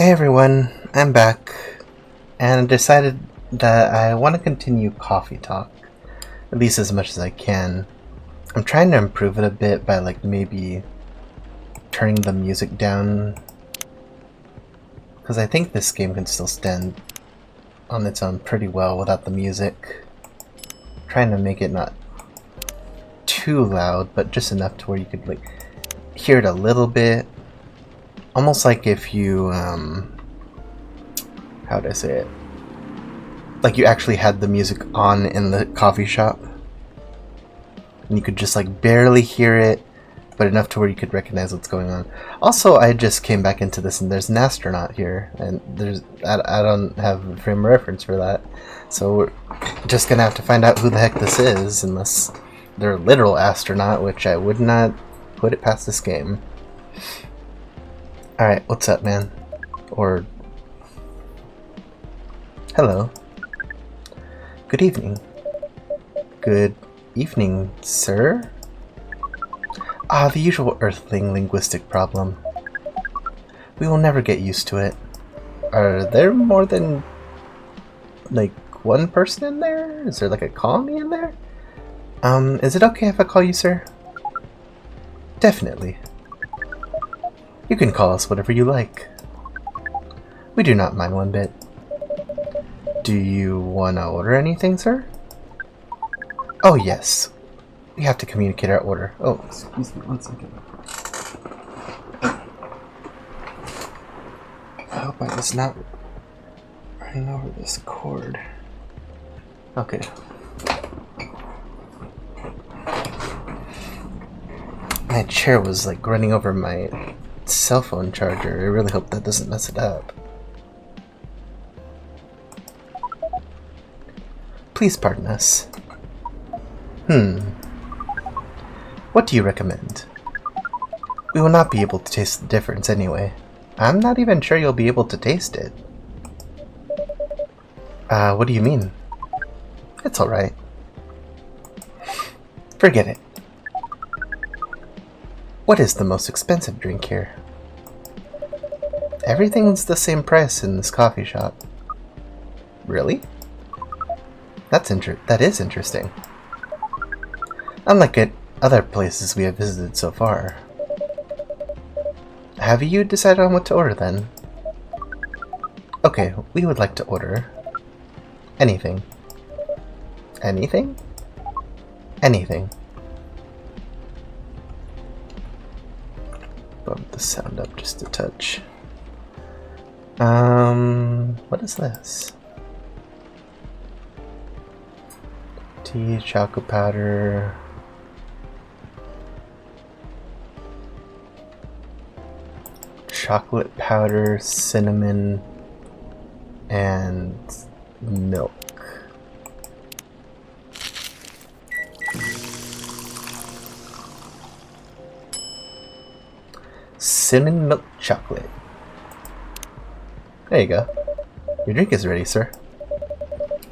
Hey everyone, I'm back, and I decided that I want to continue Coffee Talk, at least as much as I can. I'm trying to improve it a bit by maybe turning the music down, because I think this game can still stand on its own pretty well without the music. I'm trying to make it not too loud, but just enough to where you could hear it a little bit. Almost like if you, how would I say it? Like you actually had the music on in the coffee shop. And you could just barely hear it, but enough to where you could recognize what's going on. Also, I just came back into this and there's an astronaut here. And I don't have a frame of reference for that. So we're just gonna have to find out who the heck this is, unless they're a literal astronaut, which I would not put it past this game. Alright, what's up, man? Or... hello. Good evening. Good evening, sir? Ah, the usual Earthling linguistic problem. We will never get used to it. Are there more than, one person in there? Is there, a colony in there? Is it okay if I call you sir? Definitely. You can call us whatever you like. We do not mind one bit. Do you want to order anything, sir? Oh, yes. We have to communicate our order. Oh, excuse me, 1 second. I hope I was not running over this cord. Okay. My chair was running over my cell phone charger. I really hope that doesn't mess it up. Please pardon us. What do you recommend? We will not be able to taste the difference anyway. I'm not even sure you'll be able to taste it. What do you mean? It's alright. Forget it. What is the most expensive drink here? Everything's the same price in this coffee shop. Really? That is interesting. Unlike at other places we have visited so far. Have you decided on what to order then? Okay, we would like to order anything. Anything? Anything. Bump the sound up just a touch. What is this? Tea, chocolate powder. Chocolate powder, cinnamon, and milk. Cinnamon milk chocolate. There you go. Your drink is ready, sir.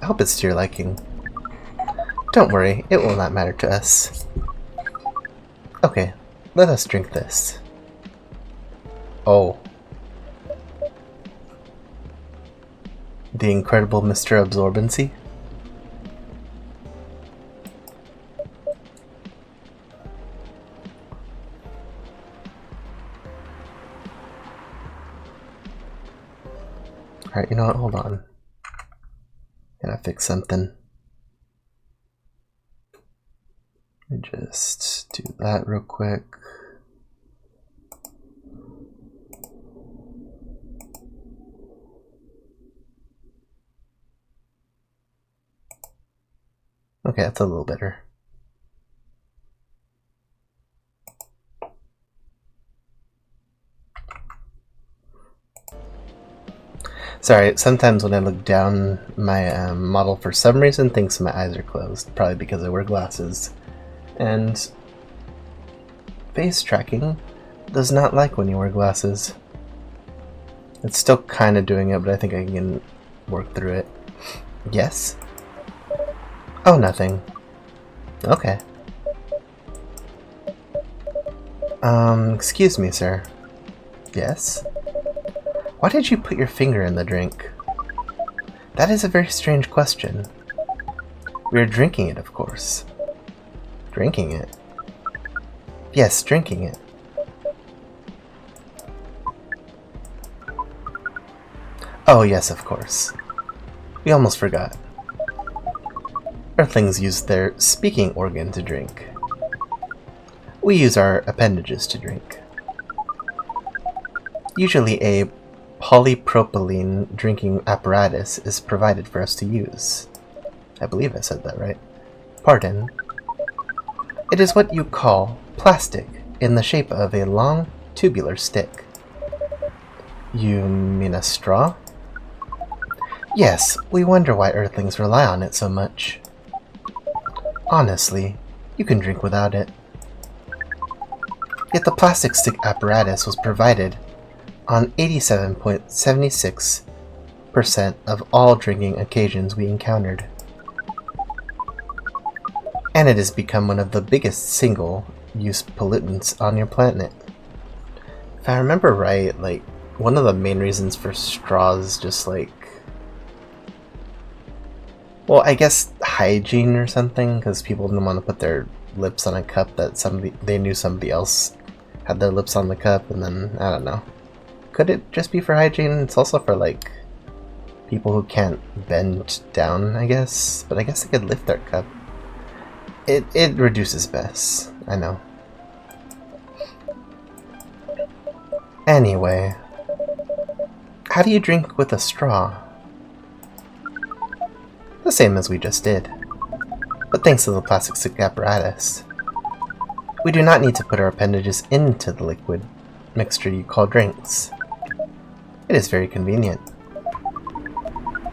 I hope it's to your liking. Don't worry, it will not matter to us. Okay, let us drink this. Oh. The incredible Mr. Absorbency? Alright, you know what? Hold on. Gotta fix something. Let me just do that real quick. Okay, that's a little better. Sorry, sometimes when I look down, my model for some reason thinks my eyes are closed, probably because I wear glasses. And face tracking does not like when you wear glasses. It's still kind of doing it, but I think I can work through it. Yes? Oh, nothing. Okay. Excuse me, sir. Yes? Why did you put your finger in the drink? That is a very strange question. We are drinking it, of course. Drinking it? Yes, drinking it. Oh yes, of course. We almost forgot. Earthlings use their speaking organ to drink. We use our appendages to drink. Usually a polypropylene drinking apparatus is provided for us to use. I believe I said that right. Pardon. It is what you call plastic, in the shape of a long, tubular stick. You mean a straw? Yes, we wonder why Earthlings rely on it so much. Honestly, you can drink without it. Yet the plastic stick apparatus was provided on 87.76% of all drinking occasions we encountered. And it has become one of the biggest single-use pollutants on your planet. If I remember right, like, one of the main reasons for straws just like... Well, I guess hygiene or something, because people didn't want to put their lips on a cup that they knew somebody else had their lips on the cup, and then, I don't know. Could it just be for hygiene? It's also for, like, people who can't bend down, I guess? But I guess they could lift their cup. It reduces mess, I know. Anyway, how do you drink with a straw? The same as we just did, but thanks to the plastic stick apparatus. We do not need to put our appendages into the liquid mixture you call drinks. It is very convenient.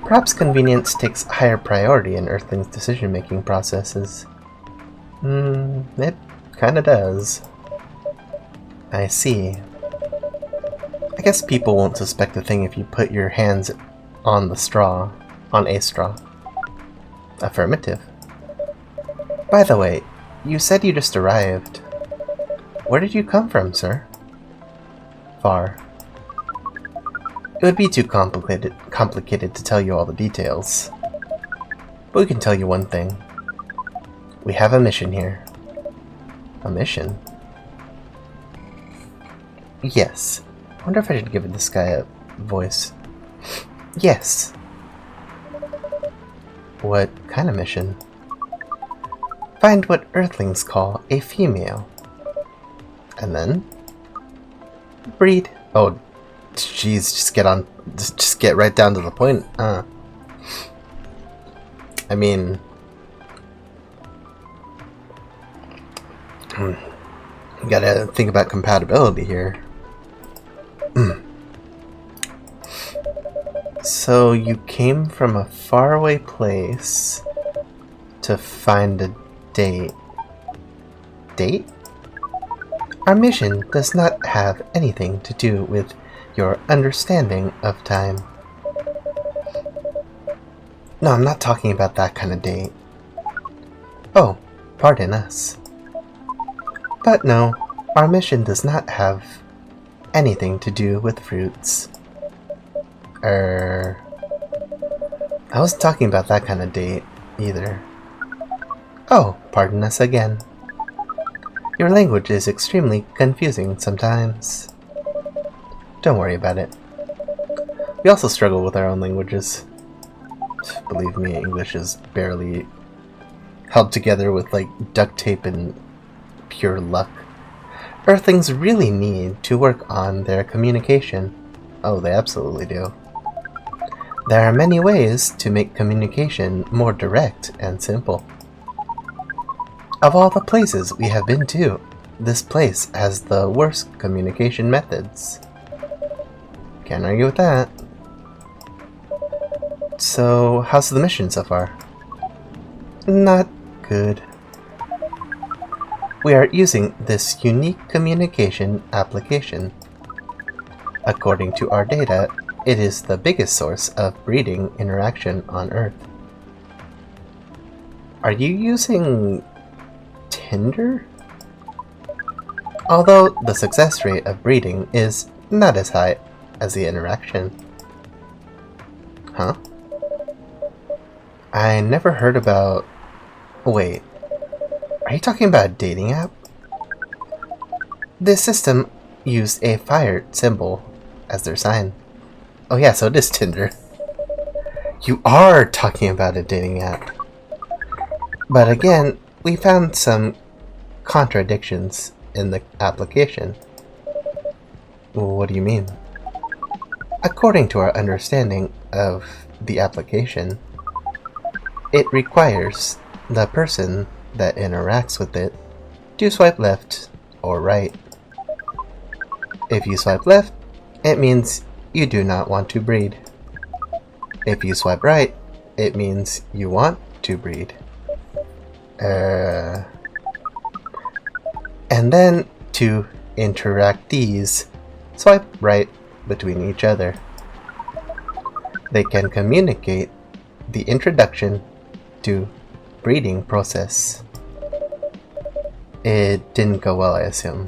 Perhaps convenience takes higher priority in Earthlings' decision-making processes. It kinda does. I see. I guess people won't suspect a thing if you put your hands on a straw. Affirmative. By the way, you said you just arrived. Where did you come from, sir? Far. It would be too complicated to tell you all the details. But we can tell you one thing. We have a mission here. A mission? Yes. I wonder if I should give this guy a voice. Yes. What kind of mission? Find what Earthlings call a female. And then? Breed. Oh, jeez, just get right down to the point. I mean, you gotta think about compatibility here. So you came from a faraway place to find a date. Date? Our mission does not have anything to do with your understanding of time. No, I'm not talking about that kind of date. Oh, pardon us. But no, our mission does not have anything to do with fruits. I wasn't talking about that kind of date, either. Oh, pardon us again. Your language is extremely confusing sometimes. Don't worry about it. We also struggle with our own languages. Believe me, English is barely held together with, like, duct tape and pure luck. Earthlings really need to work on their communication. Oh, they absolutely do. There are many ways to make communication more direct and simple. Of all the places we have been to, this place has the worst communication methods. Can't argue with that. So, how's the mission so far? Not good. We are using this unique communication application. According to our data, it is the biggest source of breeding interaction on Earth. Are you using Tinder? Although the success rate of breeding is not as high as the interaction. Huh? I never heard about... Wait, are you talking about a dating app? This system used a fire symbol as their sign. Oh yeah, so it is Tinder. You are talking about a dating app. But again, we found some contradictions in the application. What do you mean? According to our understanding of the application, it requires the person that interacts with it to swipe left or right. If you swipe left, it means you do not want to breed. If you swipe right, it means you want to breed. And then to interact these, swipe right between each other. They can communicate the introduction to breeding process. It didn't go well, I assume.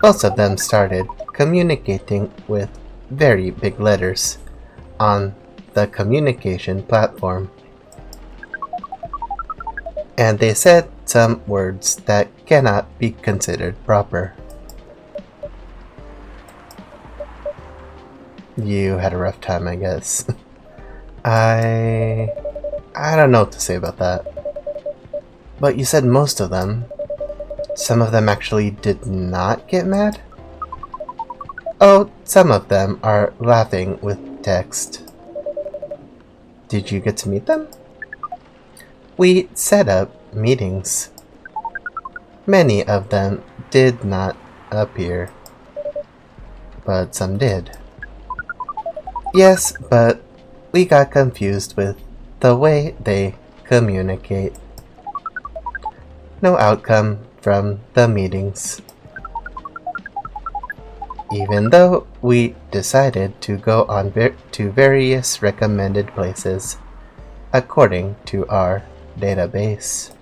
Most of them started communicating with very big letters on the communication platform. And they said some words that cannot be considered proper. You had a rough time, I guess. I don't know what to say about that. But you said most of them. Some of them actually did not get mad? Oh, some of them are laughing with text. Did you get to meet them? We set up meetings. Many of them did not appear, but some did. Yes, but we got confused with the way they communicate. No outcome from the meetings. Even though we decided to go on to various recommended places according to our database.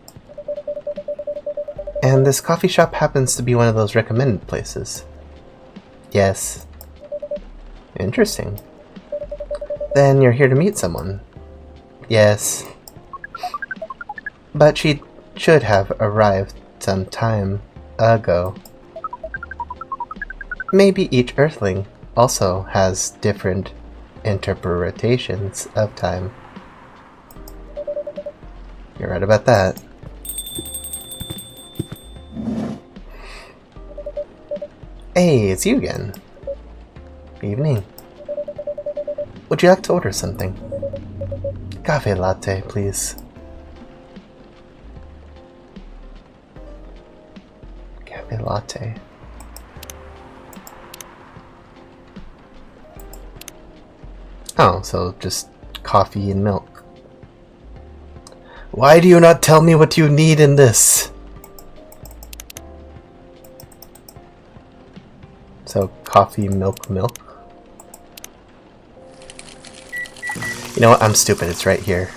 And this coffee shop happens to be one of those recommended places. Yes. Interesting. Then you're here to meet someone. Yes. But she should have arrived some time ago. Maybe each Earthling also has different interpretations of time. You're right about that. Hey, it's you again. Evening. Would you like to order something? Cafe latte, please. Cafe latte. Oh, so just coffee and milk. Why do you not tell me what you need in this? So, coffee, milk, milk. You know what? I'm stupid. It's right here.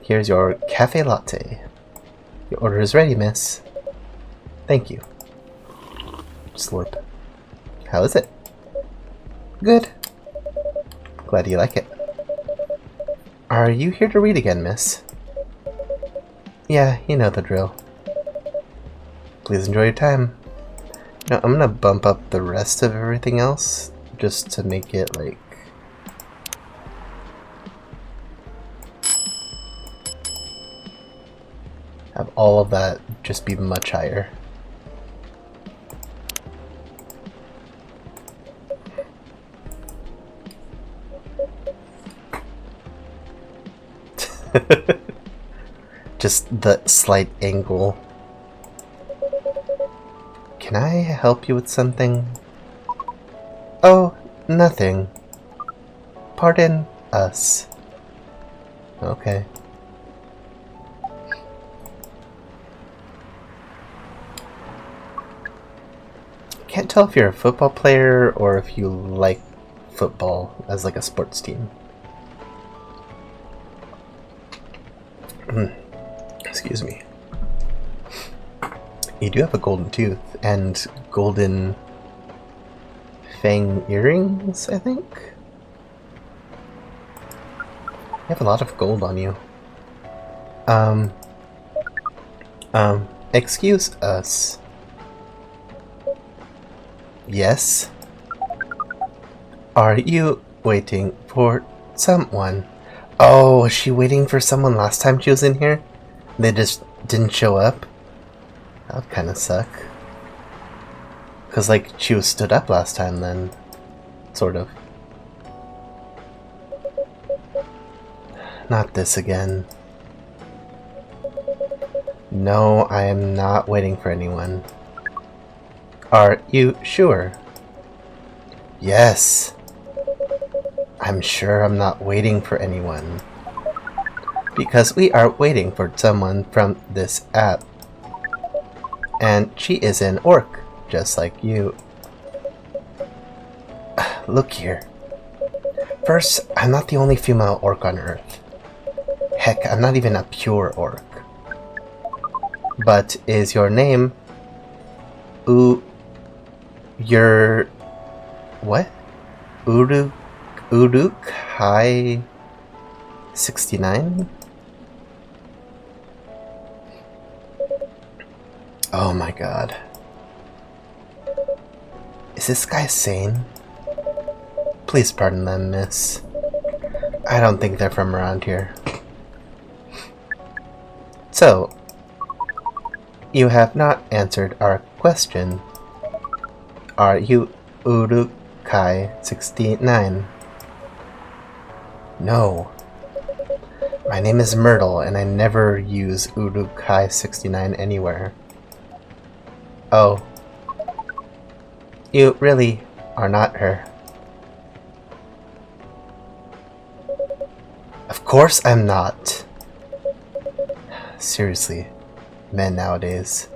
Here's your cafe latte. Your order is ready, miss. Thank you. Slurp. How is it? Good. Glad you like it. Are you here to read again, miss? Yeah, you know the drill. Please enjoy your time. Now, I'm gonna bump up the rest of everything else just to make it like... have all of that just be much higher. Just the slight angle. Can I help you with something? Oh, nothing. Pardon us. Okay. Can't tell if you're a football player or if you like football as like a sports team. Excuse me. You do have a golden tooth and golden fang earrings, I think? You have a lot of gold on you. Excuse us. Yes? Are you waiting for someone? Oh, was she waiting for someone last time she was in here? They just didn't show up? That would kinda suck. Cause like, she was stood up last time then. Sort of. Not this again. No, I am not waiting for anyone. Are you sure? Yes. I'm sure I'm not waiting for anyone. Because we are waiting for someone from this app. And she is an orc, just like you. Look here. First, I'm not the only female orc on Earth. Heck, I'm not even a pure orc. But is your name... Your... What? Uruk-hai 69? Oh my god. Is this guy sane? Please pardon them, miss. I don't think they're from around here. So, you have not answered our question. Are you Uruk-hai 69? No. My name is Myrtle, and I never use Uruk-hai 69 anywhere. Oh. You really are not her. Of course I'm not. Seriously, men nowadays.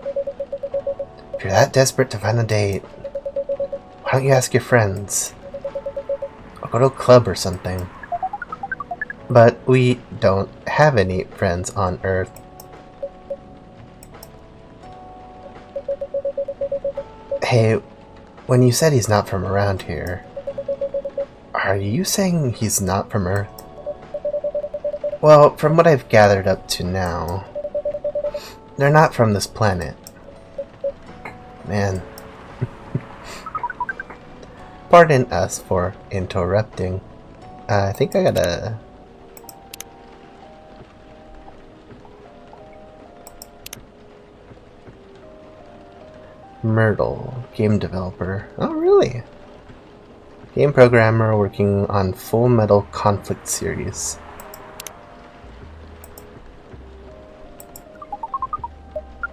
If you're that desperate to find a date, why don't you ask your friends? Or go to a club or something. But we don't have any friends on Earth. Hey, when you said he's not from around here, are you saying he's not from Earth? Well, from what I've gathered up to now, they're not from this planet. Man. Pardon us for interrupting. I think I gotta... Myrtle, game developer. Oh, really? Game programmer working on Full Metal Conflict series.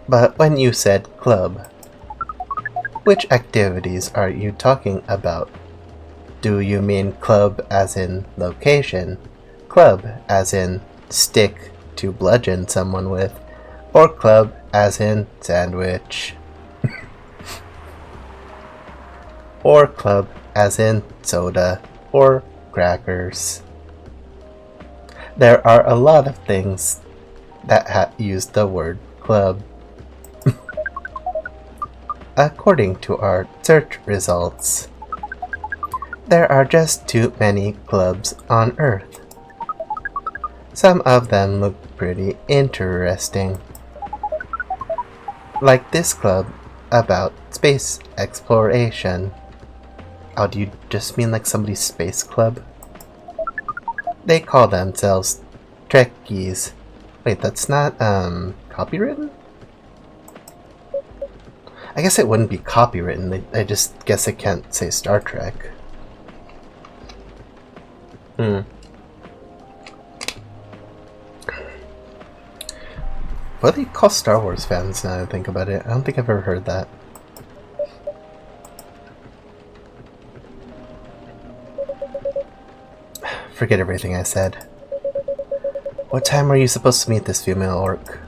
But when you said club, which activities are you talking about? Do you mean club as in location, club as in stick to bludgeon someone with, or club as in sandwich? Or club as in soda or crackers? There are a lot of things that use the word club. According to our search results, there are just too many clubs on Earth. Some of them look pretty interesting. Like this club about space exploration. Oh, do you just mean like somebody's space club? They call themselves Trekkies. Wait, that's not, copywritten? I guess it wouldn't be copywritten. I just guess it can't say Star Trek. What do they call Star Wars fans now that I think about it? I don't think I've ever heard that. Forget everything I said. What time were you supposed to meet this female orc?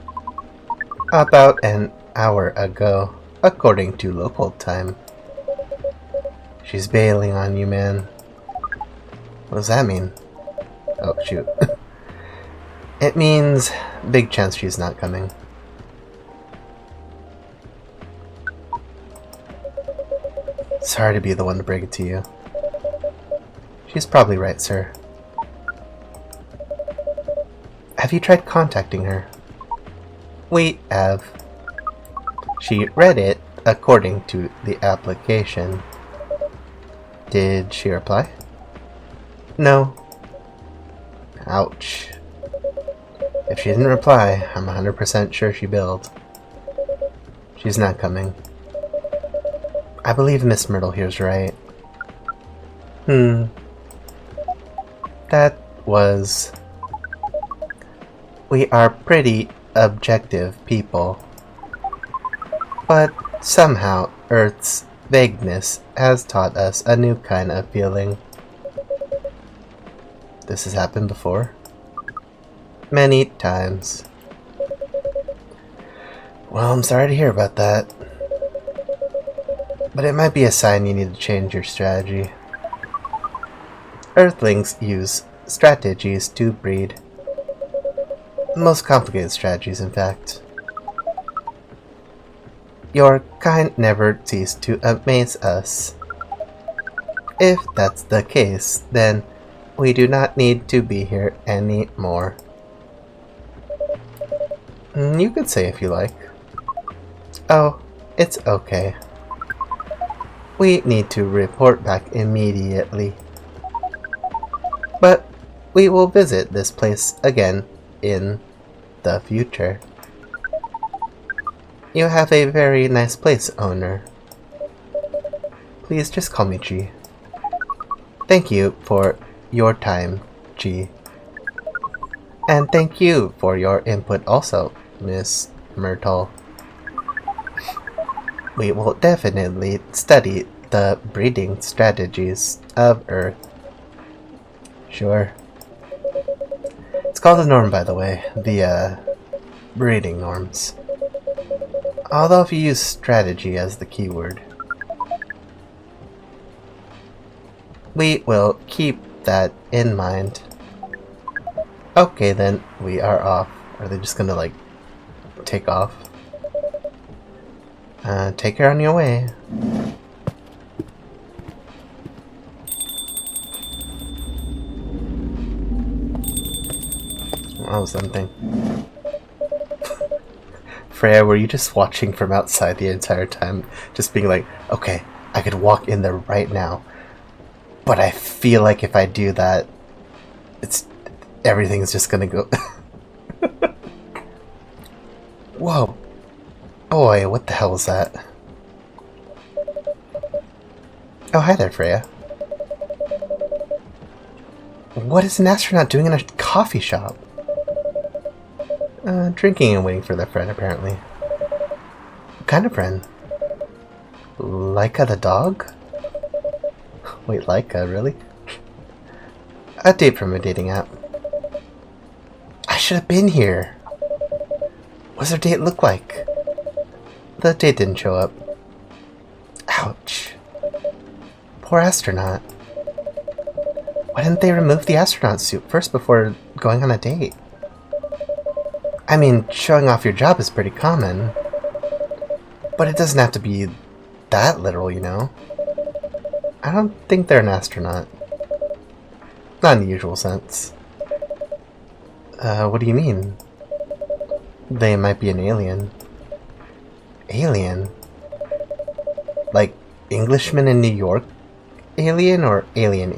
About an hour ago, according to local time. She's bailing on you, man. What does that mean? Oh, shoot. It means big chance she's not coming. Sorry to be the one to break it to you. She's probably right, sir. Have you tried contacting her? We have. She read it according to the application. Did she reply? No. Ouch. If she didn't reply, I'm 100% sure she bailed. She's not coming. I believe Miss Myrtle here's right. That was... We are pretty objective people. But somehow Earth's vagueness has taught us a new kind of feeling. This has happened before. Many times. Well, I'm sorry to hear about that. But it might be a sign you need to change your strategy. Earthlings use strategies to breed. The most complicated strategies, in fact. Your kind never cease to amaze us. If that's the case, then we do not need to be here anymore. You could say if you like. Oh, it's okay. We need to report back immediately. But we will visit this place again in the future. You have a very nice place, owner. Please just call me G. Thank you for your time, G. And thank you for your input also, Miss Myrtle. We will definitely study the breeding strategies of Earth. Sure. It's called a norm, by the way. The, breeding norms. Although if you use strategy as the keyword. We will keep that in mind. Okay then, we are off. Are they just gonna, like, take off? Take her on your way. That was something. Freya, were you just watching from outside the entire time? Just being like, okay, I could walk in there right now. But I feel like if I do that, everything's just gonna go... Whoa. Boy, what the hell was that? Oh, hi there, Freya. What is an astronaut doing in a coffee shop? Drinking and waiting for their friend, apparently. What kind of friend? Laika the dog? Wait, Laika, really? A date from a dating app. I should have been here! What does their date look like? The date didn't show up. Ouch. Poor astronaut. Why didn't they remove the astronaut suit first before going on a date? I mean, showing off your job is pretty common. But it doesn't have to be that literal, you know? I don't think they're an astronaut. Not in the usual sense. What do you mean? They might be an alien. Alien? Like, Englishman in New York alien or alien?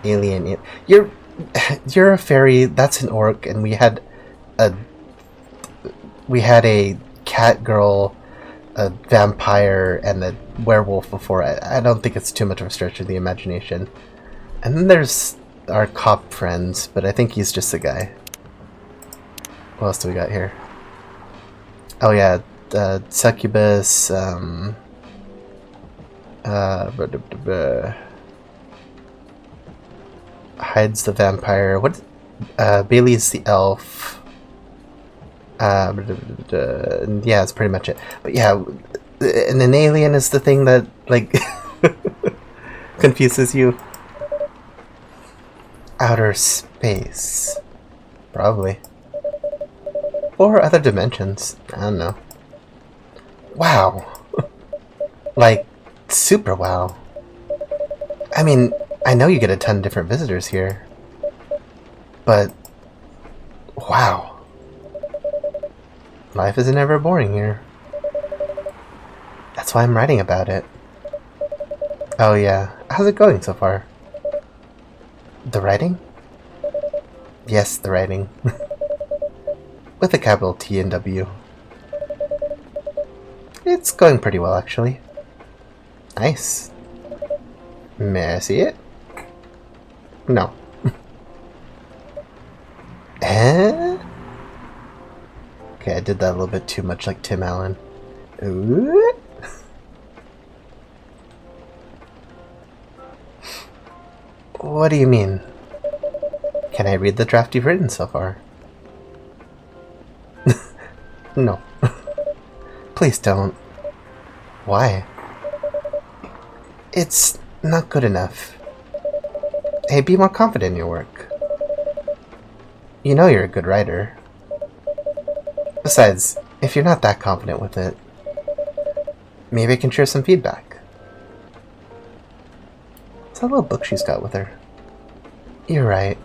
Alien. You're a fairy, that's an orc, and we had a cat girl, a vampire, and a werewolf before. I don't think it's too much of a stretch of the imagination. And then there's our cop friends, but I think he's just a guy. What else do we got here? Oh yeah, Succubus, Hides the vampire. What? Bailey's the elf. Yeah, that's pretty much it. But yeah, and an alien is the thing that, like, confuses you. Outer space. Probably. Or other dimensions. I don't know. Wow. Like, Super wow. I mean, I know you get a ton of different visitors here, but wow. Life isn't ever boring here. That's why I'm writing about it. Oh yeah, how's it going so far? The writing? Yes, the writing. With a capital T and W. It's going pretty well, actually. Nice. May I see it? No. Eh? Okay, I did that a little bit too much like Tim Allen. Ooh. What do you mean? Can I read the draft you've written so far? No. Please don't. Why? It's not good enough. Hey, be more confident in your work. You know you're a good writer. Besides, if you're not that confident with it, maybe I can share some feedback. It's that little book she's got with her. You're right.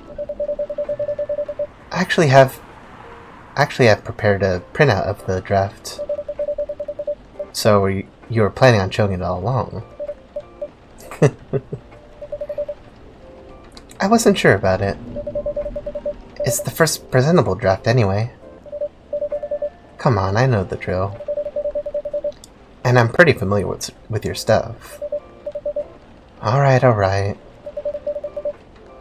I actually have prepared a printout of the draft. So you were planning on showing it all along. I wasn't sure about it. It's the first presentable draft anyway. Come on, I know the drill. And I'm pretty familiar with your stuff. Alright. Let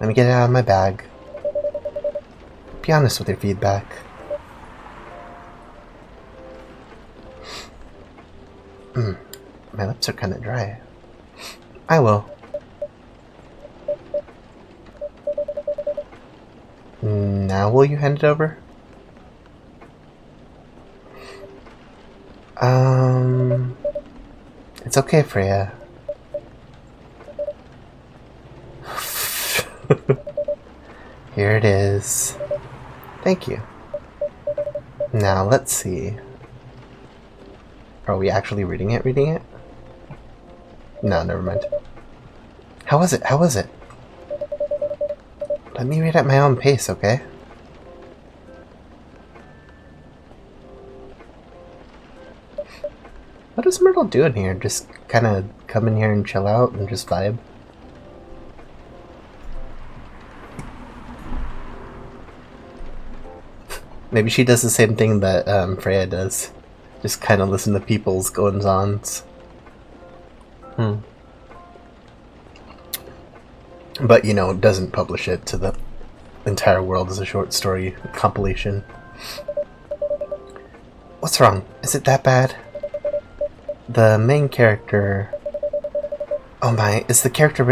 me get it out of my bag. Be honest with your feedback. My lips are kinda dry. I will. Now will you hand it over? It's okay, Freya. Here it is. Thank you. Now, let's see. Are we actually reading it? No, never mind. How was it? Let me read at my own pace, okay? What does Myrtle do in here? Just kinda come in here and chill out and just vibe? Maybe she does the same thing that Freya does. Just kinda listen to people's goings-ons. But, you know, doesn't publish it to the entire world as a short story compilation. What's wrong? Is it that bad? The main character... Oh my, is the character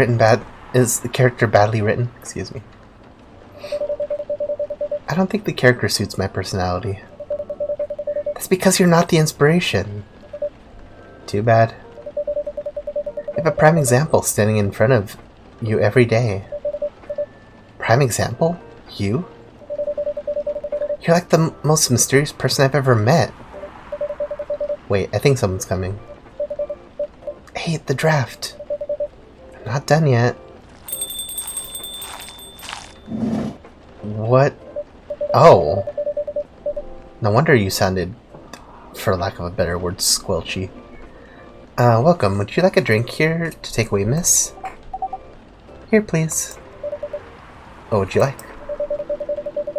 badly written? Excuse me. I don't think the character suits my personality. That's because you're not the inspiration. Too bad. You have a prime example standing in front of you every day. Prime example? You? You're like the most mysterious person I've ever met. Wait, I think someone's coming. Hey, the draft. I'm not done yet. What? Oh. No wonder you sounded, for lack of a better word, squelchy. Welcome. Would you like a drink here to take away, miss? Here, please. What would you like?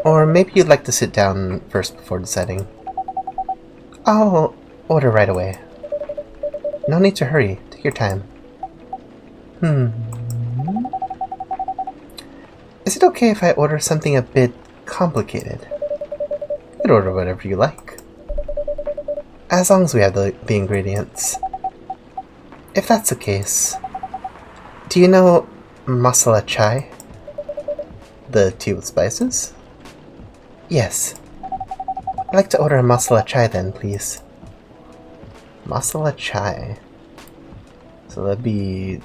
Or maybe you'd like to sit down first before deciding. I'll order right away. No need to hurry. Take your time. Is it okay if I order something a bit complicated? You could order whatever you like. As long as we have the ingredients. If that's the case, do you know masala chai? The tea with spices? Yes. I'd like to order a masala chai then, please. Masala chai. So that'd be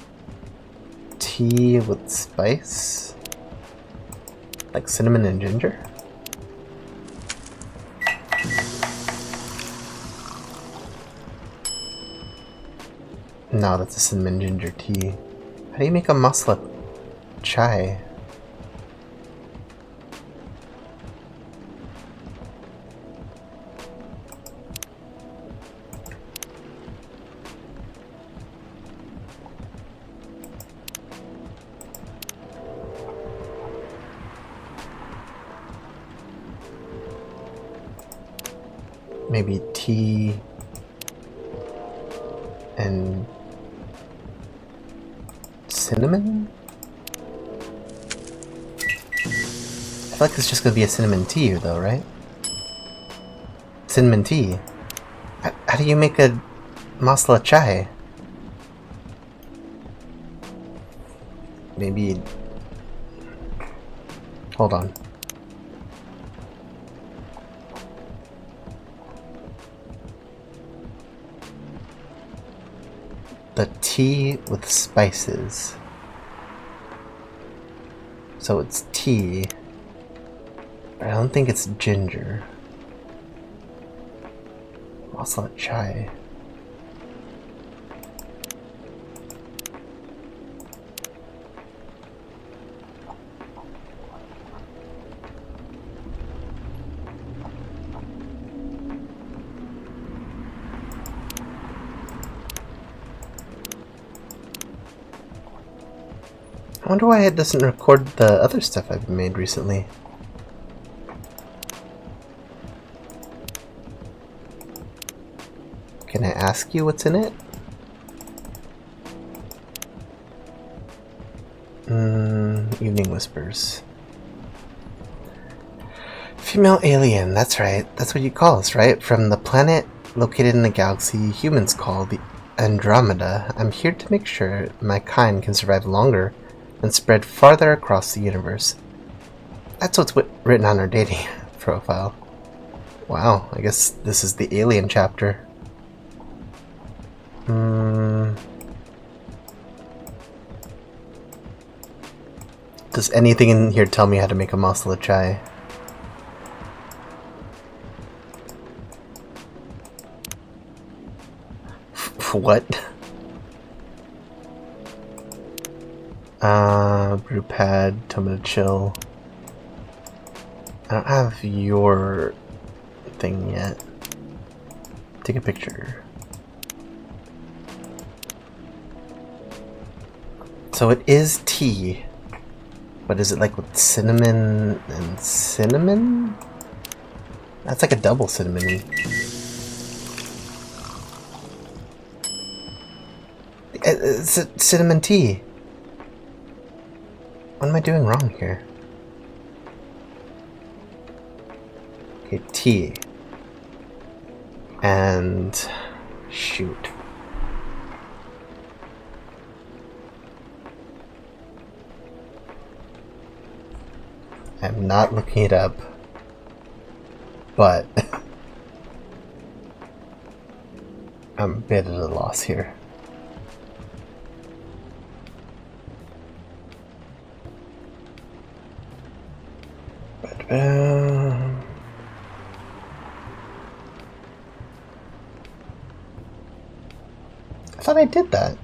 tea with spice? Like cinnamon and ginger? No, that's a cinnamon ginger tea. How do you make a masala chai? Maybe tea and cinnamon? I feel like it's just gonna be a cinnamon tea though, right? Cinnamon tea? How do you make a masala chai? Maybe... Hold on. The tea with spices. So it's tea, but I don't think it's ginger. Masala chai. I wonder why it doesn't record the other stuff I've made recently. Can I ask you what's in it? Evening Whispers. Female alien, that's right. That's what you call us, right? From the planet located in the galaxy humans call the Andromeda. I'm here to make sure my kind can survive longer and spread farther across the universe. That's what's written on our dating profile. Wow, I guess this is the alien chapter. Does anything in here tell me how to make a masala chai? What? Brew pad, tomato chill. I don't have your thing yet. Take a picture. So it is tea. But is it like with cinnamon and cinnamon? That's like a double cinnamon. It's a cinnamon tea. What am I doing wrong here? Okay, tea. And... shoot. I'm not looking it up. But... I'm a bit at a loss here. I thought I did that.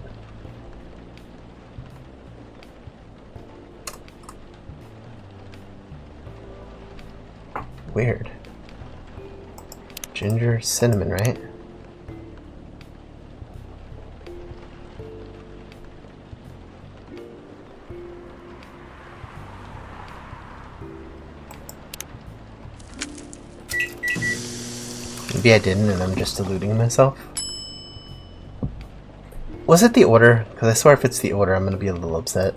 Weird. Ginger, cinnamon, right? Maybe I didn't and I'm just deluding myself. Was it the order? Because I swear if it's the order I'm going to be a little upset.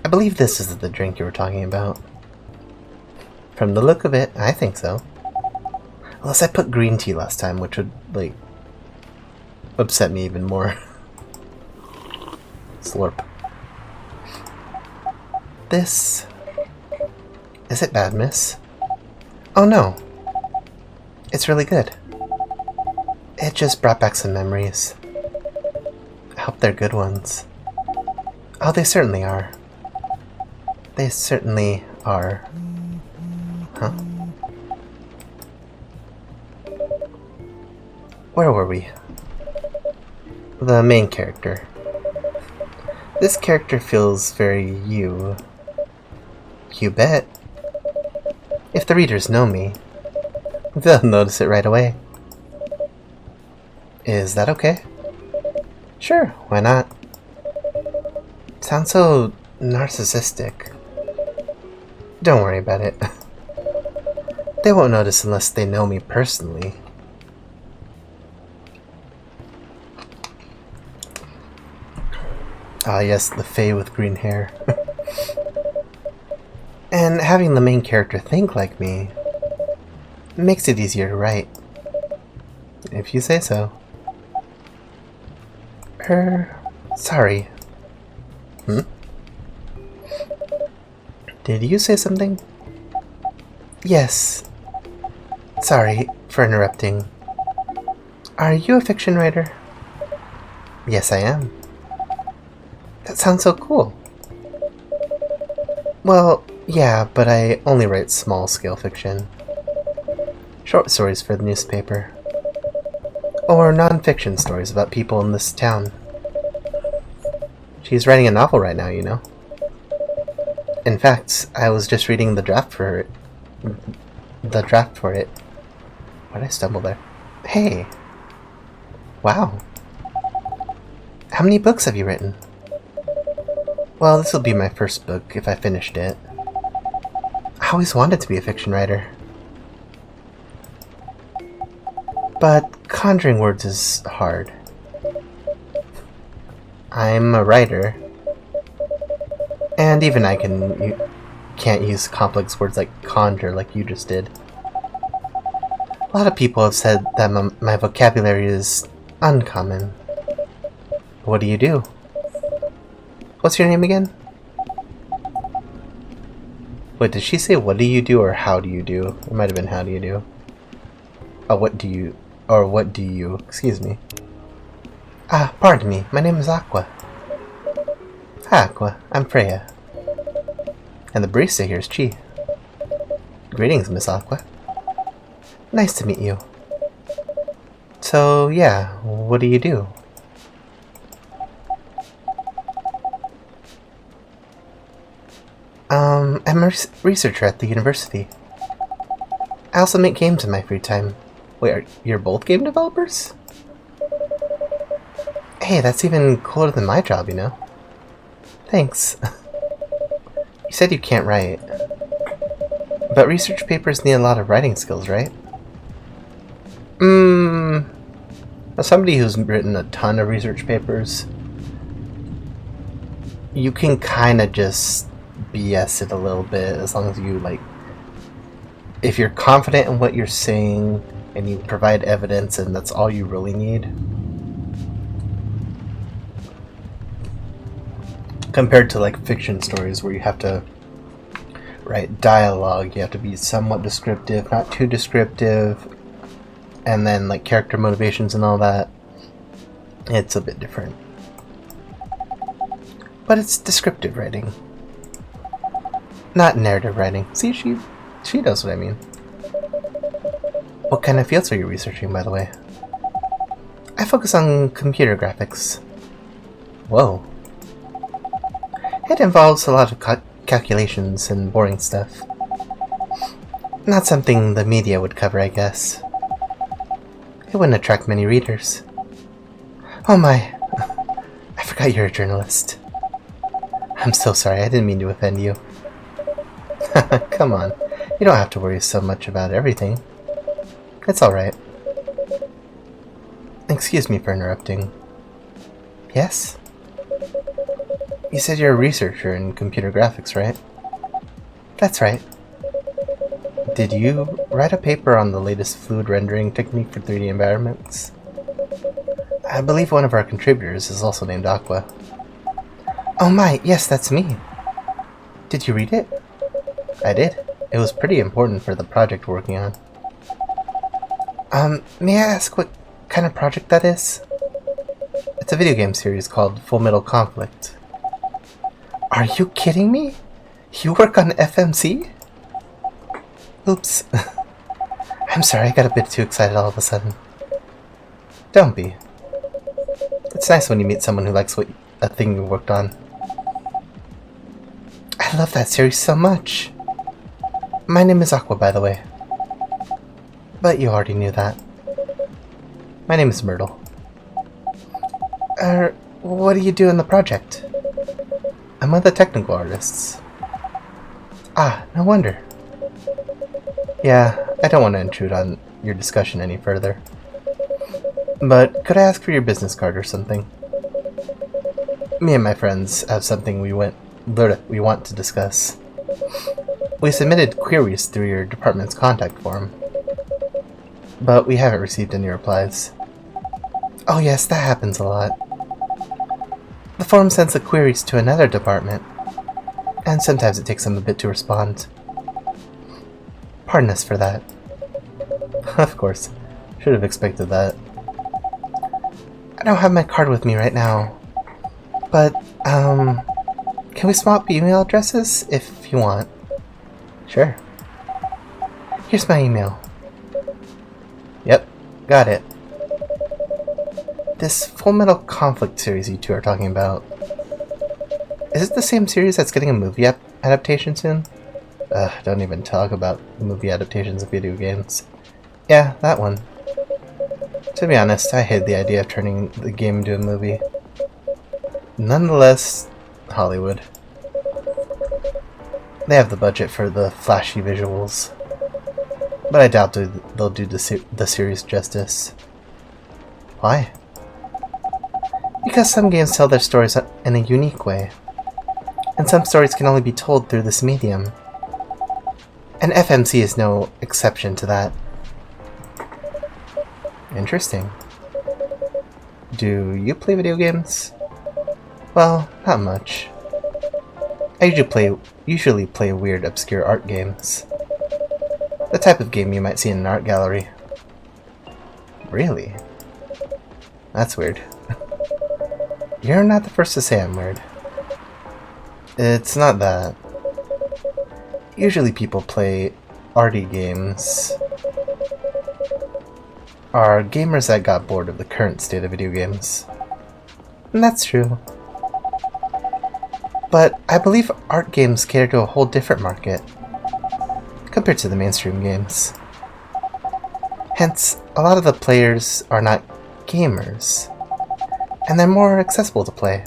I believe this is the drink you were talking about. From the look of it, I think so. Unless I put green tea last time, which would, like, upset me even more. Slurp. This... Is it bad, miss? Oh no. It's really good. It just brought back some memories. I hope they're good ones. Oh, they certainly are. They certainly are. Huh? Where were we? The main character. This character feels very you. You bet. If the readers know me, they'll notice it right away. Is that okay? Sure, why not? Sounds so narcissistic. Don't worry about it. They won't notice unless they know me personally. Ah yes, the Fae with green hair. And having the main character think like me makes it easier to write. If you say so. Sorry. Did you say something? Yes. Sorry for interrupting. Are you a fiction writer? Yes, I am. That sounds so cool. Well, yeah, but I only write small-scale fiction. Short stories for the newspaper. Or non-fiction stories about people in this town. She's writing a novel right now, you know. In fact, I was just reading the draft for it. Why'd I stumble there? Hey! Wow. How many books have you written? Well, this will be my first book if I finished it. I always wanted to be a fiction writer. But conjuring words is hard. I'm a writer. And even I can't use complex words like conjure like you just did. A lot of people have said that my vocabulary is uncommon. What do you do? What's your name again? Wait, did she say what do you do or how do you do? It might have been how do you do. Oh, what do you, excuse me. Ah, pardon me, my name is Aqua. Hi Aqua, I'm Freya. And the barista here is Chi. Greetings, Miss Aqua. Nice to meet you. So, yeah, what do you do? I'm a researcher at the university. I also make games in my free time. Wait, you're both game developers? Hey, that's even cooler than my job, you know? Thanks. You said you can't write. But research papers need a lot of writing skills, right? As somebody who's written a ton of research papers, you can kinda just BS it a little bit as long as you, like, if you're confident in what you're saying and you provide evidence and that's all you really need. Compared to, like, fiction stories where you have to write dialogue, you have to be somewhat descriptive, not too descriptive, and then, like, character motivations and all that. It's a bit different. But it's descriptive writing. Not narrative writing. See, she knows what I mean. What kind of fields are you researching, by the way? I focus on computer graphics. Whoa. It involves a lot of calculations and boring stuff. Not something the media would cover, I guess. It wouldn't attract many readers. Oh my. I forgot you're a journalist. I'm so sorry, I didn't mean to offend you. Come on, you don't have to worry so much about everything. It's alright. Excuse me for interrupting. Yes? You said you're a researcher in computer graphics, right? That's right. Did you write a paper on the latest fluid rendering technique for 3D environments? I believe one of our contributors is also named Aqua. Oh my, yes, that's me. Did you read it? I did. It was pretty important for the project we're working on. May I ask what kind of project that is? It's a video game series called Full Metal Conflict. Are you kidding me? You work on FMC? Oops. I'm sorry, I got a bit too excited all of a sudden. Don't be. It's nice when you meet someone who likes a thing you worked on. I love that series so much. My name is Aqua, by the way. But you already knew that. My name is Myrtle. What do you do in the project? I'm one of the technical artists. Ah, no wonder. Yeah, I don't want to intrude on your discussion any further. But could I ask for your business card or something? Me and my friends have something we want to discuss. We submitted queries through your department's contact form, but we haven't received any replies. Oh yes, that happens a lot. The form sends the queries to another department, and sometimes it takes them a bit to respond. Pardon us for that. Of course, should have expected that. I don't have my card with me right now, but, can we swap email addresses if you want? Sure. Here's my email. Yep, got it. This Fullmetal Conflict series you two are talking about, is it the same series that's getting a movie adaptation soon? Don't even talk about movie adaptations of video games. Yeah, that one. To be honest, I hate the idea of turning the game into a movie. Nonetheless, Hollywood. They have the budget for the flashy visuals. But I doubt they'll do the series justice. Why? Because some games tell their stories in a unique way. And some stories can only be told through this medium. And FMC is no exception to that. Interesting. Do you play video games? Well, not much. I usually play weird, obscure art games. The type of game you might see in an art gallery. Really? That's weird. You're not the first to say I'm weird. It's not that. Usually people play arty games are gamers that got bored of the current state of video games. And that's true. But I believe art games cater to a whole different market compared to the mainstream games. Hence, a lot of the players are not gamers, and they're more accessible to play,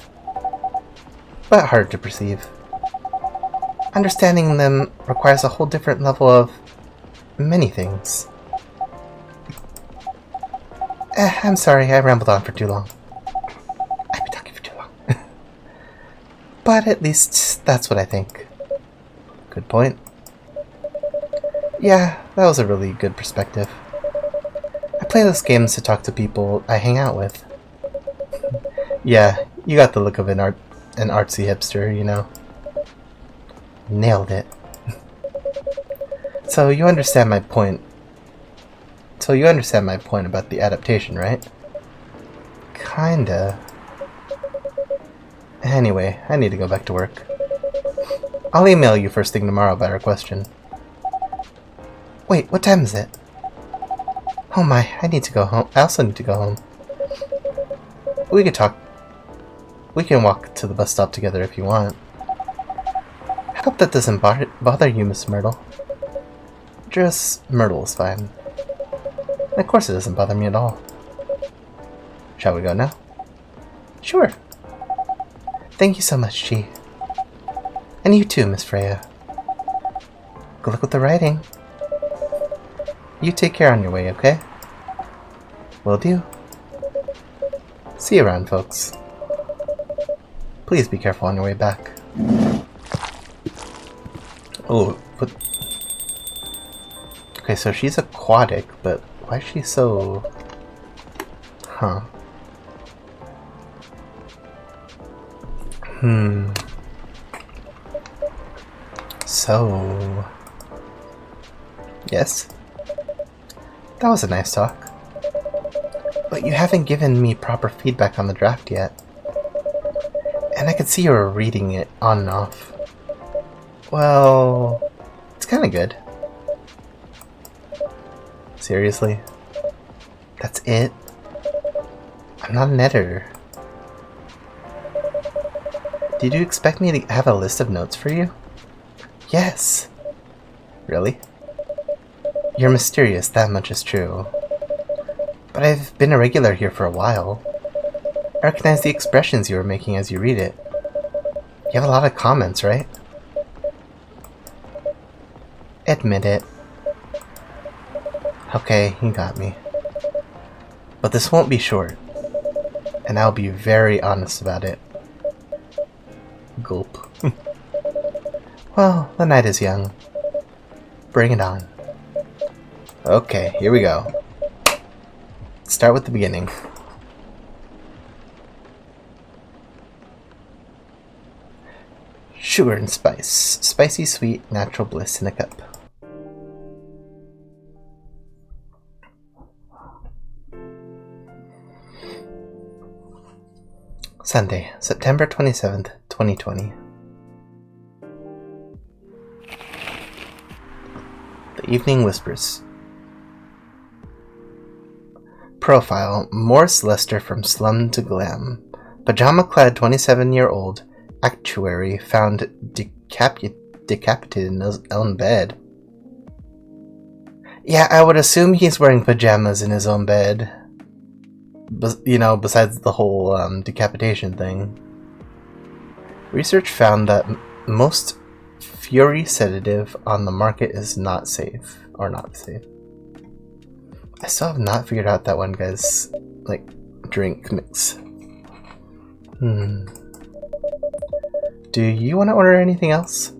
but hard to perceive. Understanding them requires a whole different level of many things. I'm sorry, I rambled on for too long. I've been talking for too long. But at least that's what I think. Good point. Yeah, that was a really good perspective. I play those games to talk to people I hang out with. Yeah, you got the look of an artsy hipster, you know. Nailed it. So you understand my point. About the adaptation, right? Kinda. Anyway, I need to go back to work. I'll email you first thing tomorrow about our question. Wait, what time is it? Oh my, I need to go home. I also need to go home. We could talk. We can walk to the bus stop together if you want. I hope that doesn't bother you, Miss Myrtle. Just Myrtle is fine. And of course it doesn't bother me at all. Shall we go now? Sure. Thank you so much, Chi. And you too, Miss Freya. Good luck with the writing. You take care on your way, okay? Will do. See you around, folks. Please be careful on your way back. Oh, but... Okay, so she's aquatic, but why is she so... Huh. So... Yes? That was a nice talk. But you haven't given me proper feedback on the draft yet. And I could see you were reading it on and off. Well... It's kinda good. Seriously? That's it? I'm not an editor. Did you expect me to have a list of notes for you? Yes. Really? You're mysterious, that much is true. But I've been a regular here for a while. I recognize the expressions you were making as you read it. You have a lot of comments, right? Admit it. Okay, you got me. But this won't be short. And I'll be very honest about it. Gulp. Well, the night is young. Bring it on. Okay, here we go. Start with the beginning. Sugar and spice. Spicy, sweet, natural bliss in a cup. Sunday, September 27th, 2020. The Evening Whispers. Profile: Morris Lester from slum to glam. Pajama-clad 27-year-old actuary found decapitated in his own bed. Yeah, I would assume he's wearing pajamas in his own bed. You know, besides the whole decapitation thing. Research found that most Fury sedative on the market is not safe. Or not safe. I still have not figured out that one guy's, like, drink mix. Do you want to order anything else?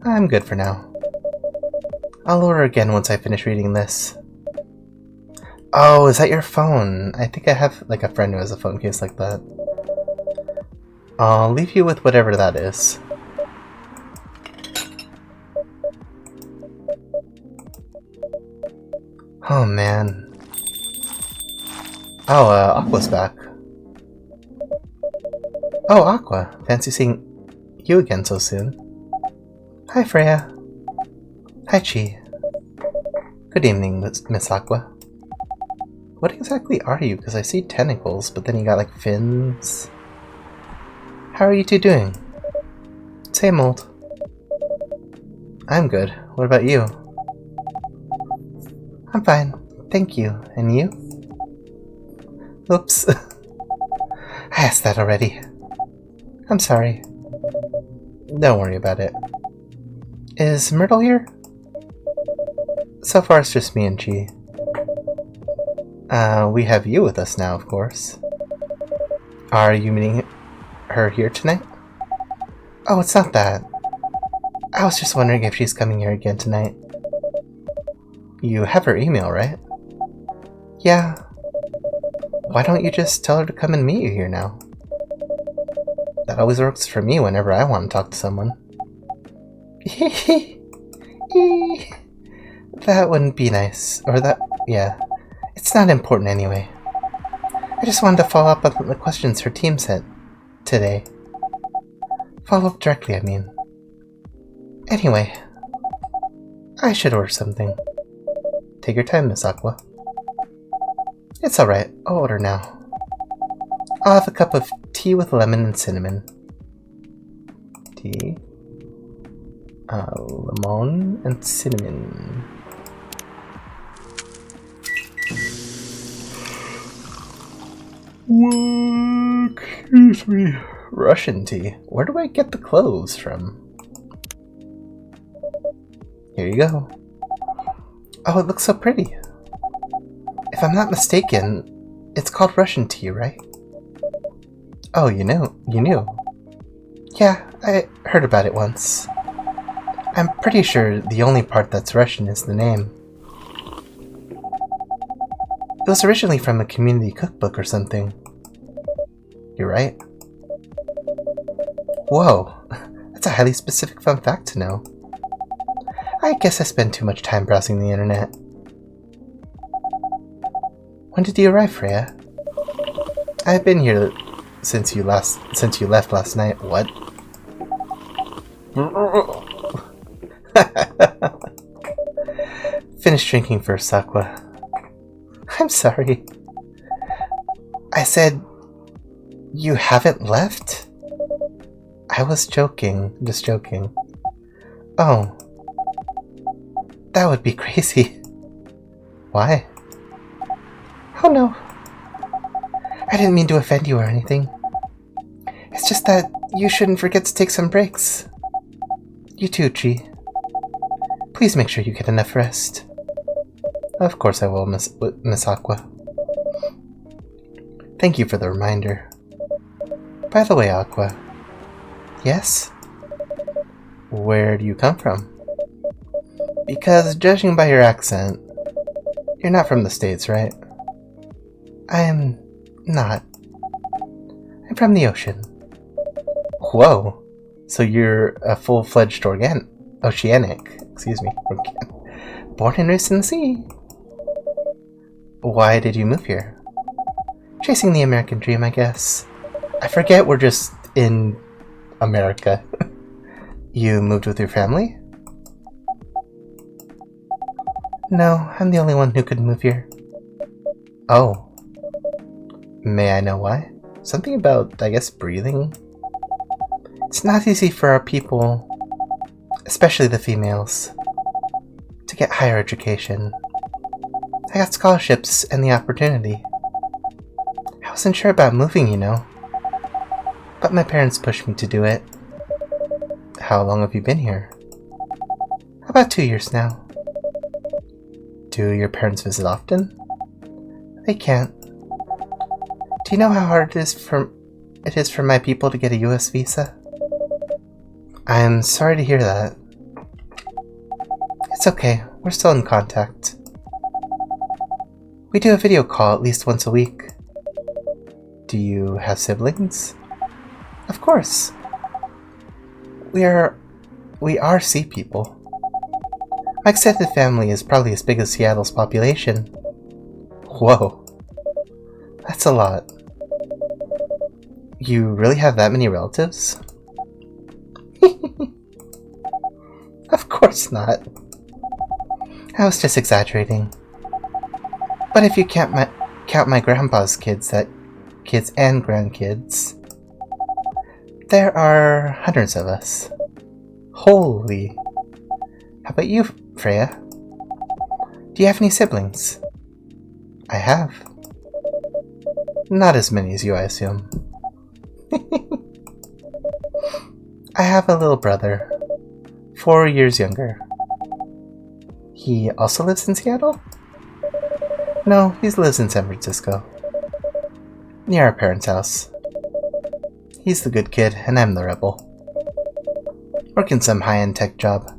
I'm good for now. I'll order again once I finish reading this. Oh, is that your phone? I think I have, like, a friend who has a phone case like that. I'll leave you with whatever that is. Oh, man. Oh, Aqua's back. Oh, Aqua. Fancy seeing you again so soon. Hi, Freya. Hi, Chi. Good evening, Miss Aqua. What exactly are you? Because I see tentacles, but then you got, like, fins. How are you two doing? Same old. I'm good. What about you? I'm fine. Thank you. And you? Oops. I asked that already. I'm sorry. Don't worry about it. Is Myrtle here? So far it's just me and Chi. We have you with us now, of course. Are you meeting her here tonight? Oh, it's not that. I was just wondering if she's coming here again tonight. You have her email, right? Yeah. Why don't you just tell her to come and meet you here now? That always works for me whenever I want to talk to someone. That wouldn't be nice. Or that... yeah. It's not important anyway. I just wanted to follow up on the questions her team sent today. Follow up directly, I mean. Anyway. I should order something. Take your time, Miss Aqua. It's alright. I'll order now. I'll have a cup of tea with lemon and cinnamon. Tea. Lemon and cinnamon. Excuse me. Russian tea. Where do I get the clothes from? Here you go. Oh, it looks so pretty. If I'm not mistaken, it's called Russian tea, right? Oh, you knew. You knew. Yeah, I heard about it once. I'm pretty sure the only part that's Russian is the name. It was originally from a community cookbook or something. You're right. Whoa, that's a highly specific fun fact to know. I guess I spend too much time browsing the internet. When did you arrive, Freya? I've been here since you left last night. What? Finish drinking first, Aqua. I'm sorry. I said, you haven't left? I was joking. Just joking. Oh. That would be crazy. Why? Oh no. I didn't mean to offend you or anything. It's just that you shouldn't forget to take some breaks. You too, Chi. Please make sure you get enough rest. Of course I will, Miss Aqua. Thank you for the reminder. By the way, Aqua. Yes? Where do you come from? Because, judging by your accent, you're not from the States, right? I am not. I'm from the ocean. Whoa! So you're a full-fledged oceanic, excuse me, born and raised in the sea. Why did you move here? Chasing the American dream, I guess. I forget we're just in America. You moved with your family? No, I'm the only one who could move here. Oh. May I know why? Something about, I guess, breathing? It's not easy for our people, especially the females, to get higher education. I got scholarships and the opportunity. I wasn't sure about moving, you know. But my parents pushed me to do it. How long have you been here? About 2 years now. Do your parents visit often? They can't. Do you know how hard it is for my people to get a US visa? I'm sorry to hear that. It's okay, we're still in contact. We do a video call at least once a week. Do you have siblings? Of course. We are sea people. My extended family is probably as big as Seattle's population. Whoa. That's a lot. You really have that many relatives? Of course not. I was just exaggerating. But if you count my grandpa's kids and grandkids, there are hundreds of us. Holy. How about you, Freya? Do you have any siblings? I have. Not as many as you, I assume. I have a little brother, 4 years younger. He also lives in Seattle? No, he lives in San Francisco, near our parents' house. He's the good kid, and I'm the rebel. Working some high-end tech job,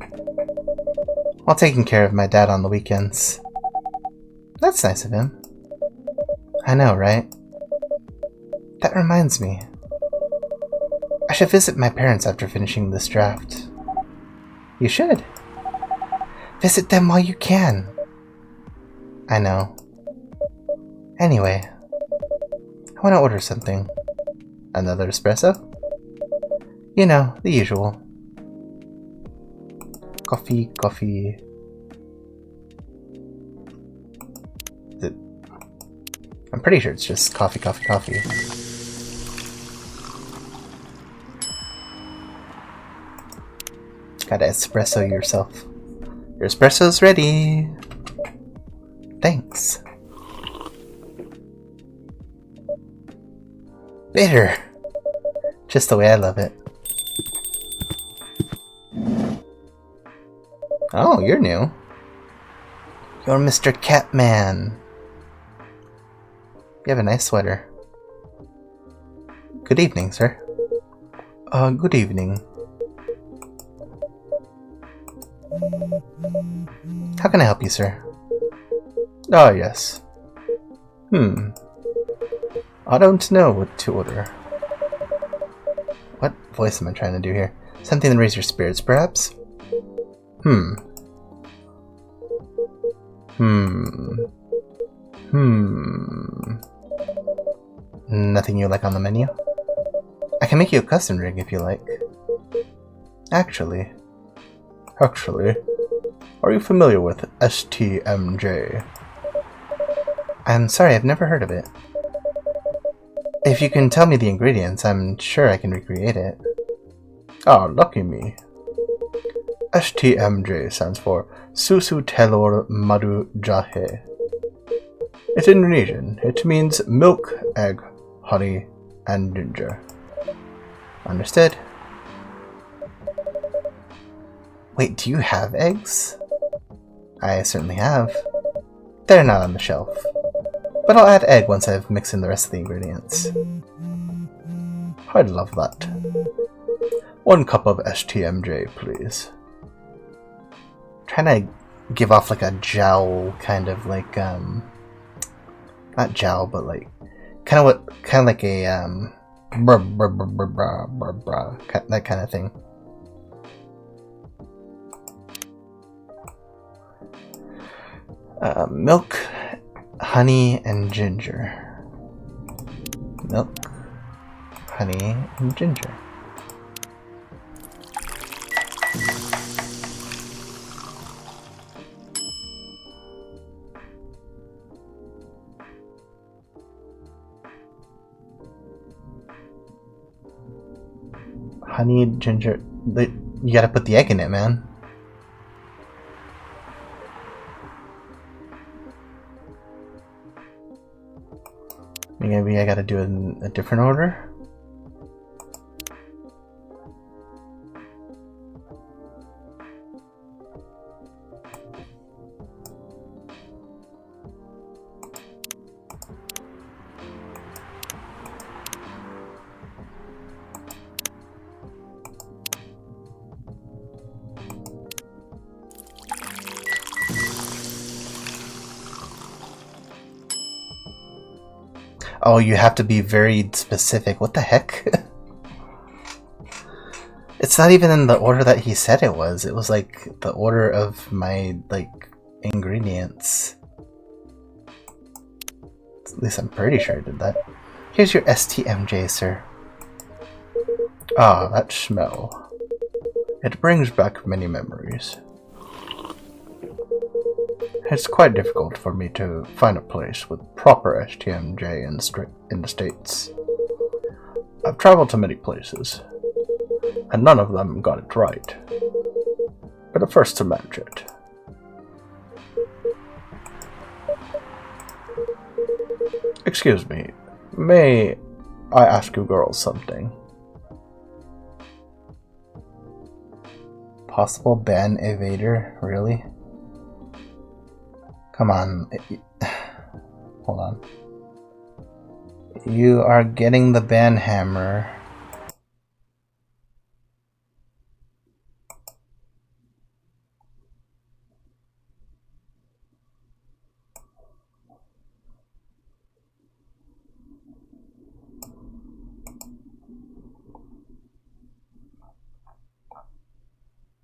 while taking care of my dad on the weekends. That's nice of him. I know, right? That reminds me. I should visit my parents after finishing this draft. You should. Visit them while you can. I know. Anyway, I want to order something. Another espresso? You know, the usual. Coffee. I'm pretty sure it's just coffee. Gotta espresso yourself. Your espresso's ready. Thanks. Bitter. Just the way I love it. Oh, you're new. You're Mr. Catman. You have a nice sweater. Good evening, sir. Good evening. How can I help you, sir? Oh, yes. I don't know what to order. What voice am I trying to do here? Something to raise your spirits, perhaps? Nothing you like on the menu? I can make you a custom rig if you like. Actually, are you familiar with STMJ? I'm sorry, I've never heard of it. If you can tell me the ingredients, I'm sure I can recreate it. Ah, lucky me. STMJ stands for Susu Telur Madu Jahe. It's Indonesian. It means milk, egg, honey, and ginger. Understood. Wait, do you have eggs? I certainly have. They're not on the shelf. But I'll add egg once I've mixed in the rest of the ingredients. I'd love that. 1 cup of STMJ, please. Trying to give off like a jowl, kind of like, not jowl, but like, kind of like a, that kind of thing. Milk, honey, and ginger. Milk, honey, and ginger. Honey, ginger. You gotta put the egg in it, man. Maybe I gotta do it in a different order? Oh, you have to be very specific. What the heck? It's not even in the order that he said it was. It was like the order of my, like, ingredients. At least I'm pretty sure I did that. Here's your STMJ, sir. Ah, that smell. It brings back many memories. It's quite difficult for me to find a place with proper STMJ in the States. I've traveled to many places, and none of them got it right. But the first to match it. Excuse me, may I ask you girls something? Possible ban evader? Really? Come on. Hold on. You are getting the ban hammer.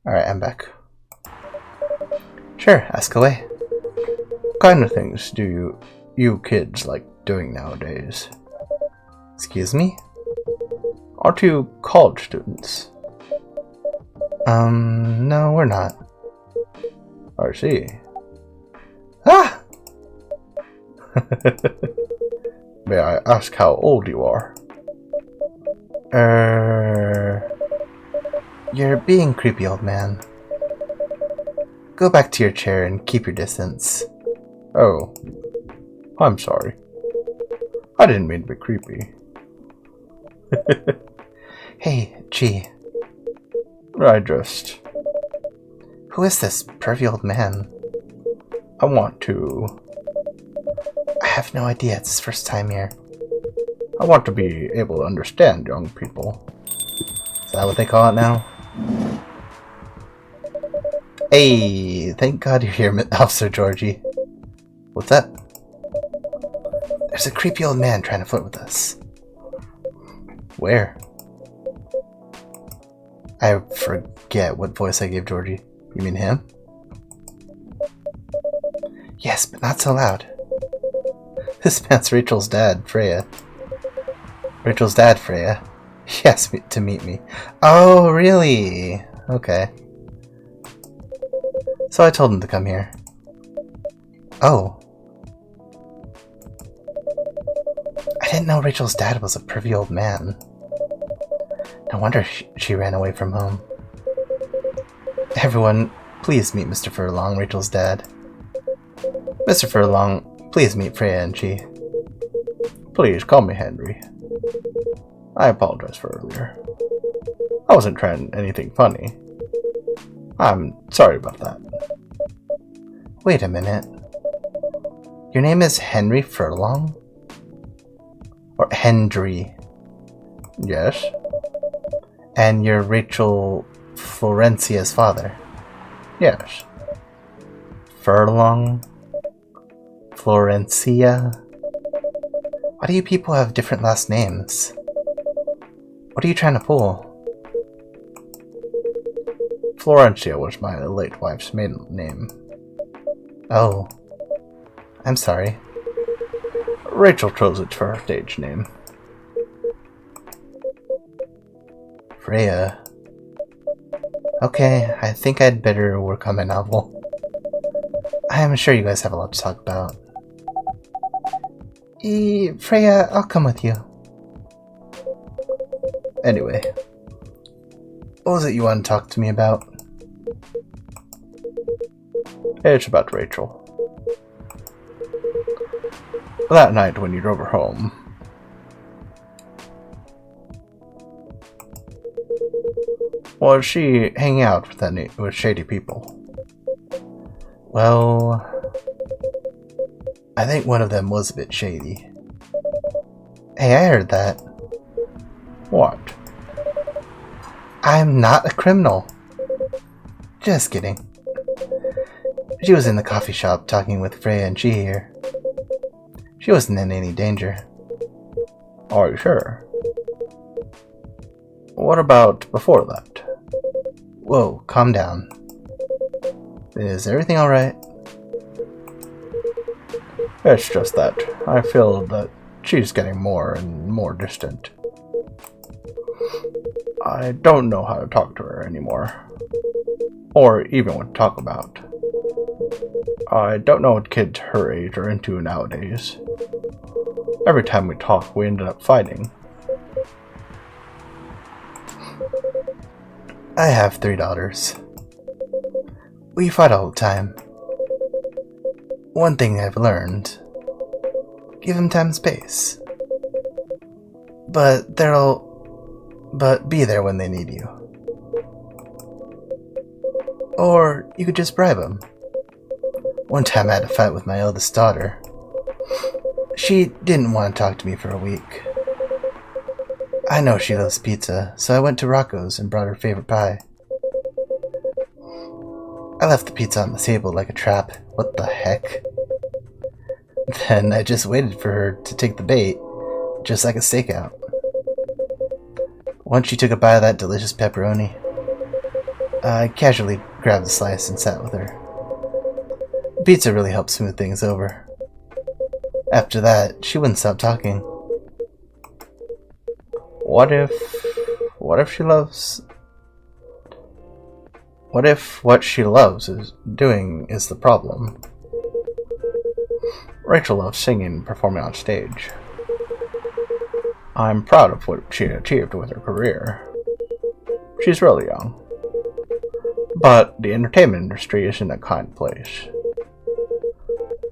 Alright, I'm back. Sure, ask away. What kind of things do you kids like doing nowadays? Excuse me? Aren't you college students? No, we're not. I see. Ah! May I ask how old you are? You're being creepy, old man. Go back to your chair and keep your distance. Oh, I'm sorry. I didn't mean to be creepy. Hey, Chi. Who is this pervy old man? I want to... I have no idea, it's his first time here. I want to be able to understand young people. Is that what they call it now? Hey, thank God you're here, Officer Georgie. What's up? There's a creepy old man trying to flirt with us. Where? I forget what voice I gave Georgie. You mean him? Yes, but not so loud. This man's Rachel's dad, Freya. Rachel's dad, Freya. He asked me to meet me. Oh, really? Okay. So I told him to come here. Oh. I didn't know Rachel's dad was a pervy old man. No wonder she ran away from home. Everyone, please meet Mr. Furlong, Rachel's dad. Mr. Furlong, please meet Freya and Chi. Please call me Henry. I apologize for earlier. I wasn't trying anything funny. I'm sorry about that. Wait a minute. Your name is Henry Furlong? Or Hendry? Yes. And you're Rachel Florencia's father? Yes. Furlong? Florencia? Why do you people have different last names? What are you trying to pull? Florencia was my late wife's maiden name. Oh. I'm sorry. Rachel chose it for her stage name. Freya. Okay, I think I'd better work on my novel. I'm sure you guys have a lot to talk about. Freya, I'll come with you. Anyway, what was it you wanted to talk to me about? It's about Rachel. That night when you drove her home, was she hanging out with shady people? Well, I think one of them was a bit shady. Hey, I heard that. What? I'm not a criminal. Just kidding. She was in the coffee shop talking with Freya and Chi here. She wasn't in any danger. Are you sure? What about before that? Whoa, calm down. Is everything alright? It's just that I feel that she's getting more and more distant. I don't know how to talk to her anymore. Or even what to talk about. I don't know what kids her age are into nowadays. Every time we talk, we ended up fighting. I have 3 daughters. We fight all the time. One thing I've learned: give them time and space. But be there when they need you. Or you could just bribe them. One time I had a fight with my eldest daughter. She didn't want to talk to me for a week. I know she loves pizza, so I went to Rocco's and brought her favorite pie. I left the pizza on the table like a trap. What the heck? Then I just waited for her to take the bait, just like a stakeout. Once she took a bite of that delicious pepperoni, I casually grabbed a slice and sat with her. Pizza really helped smooth things over. After that, she wouldn't stop talking. What if she loves... What if what she loves is doing is the problem? Rachel loves singing and performing on stage. I'm proud of what she achieved with her career. She's really young. But the entertainment industry isn't a kind place.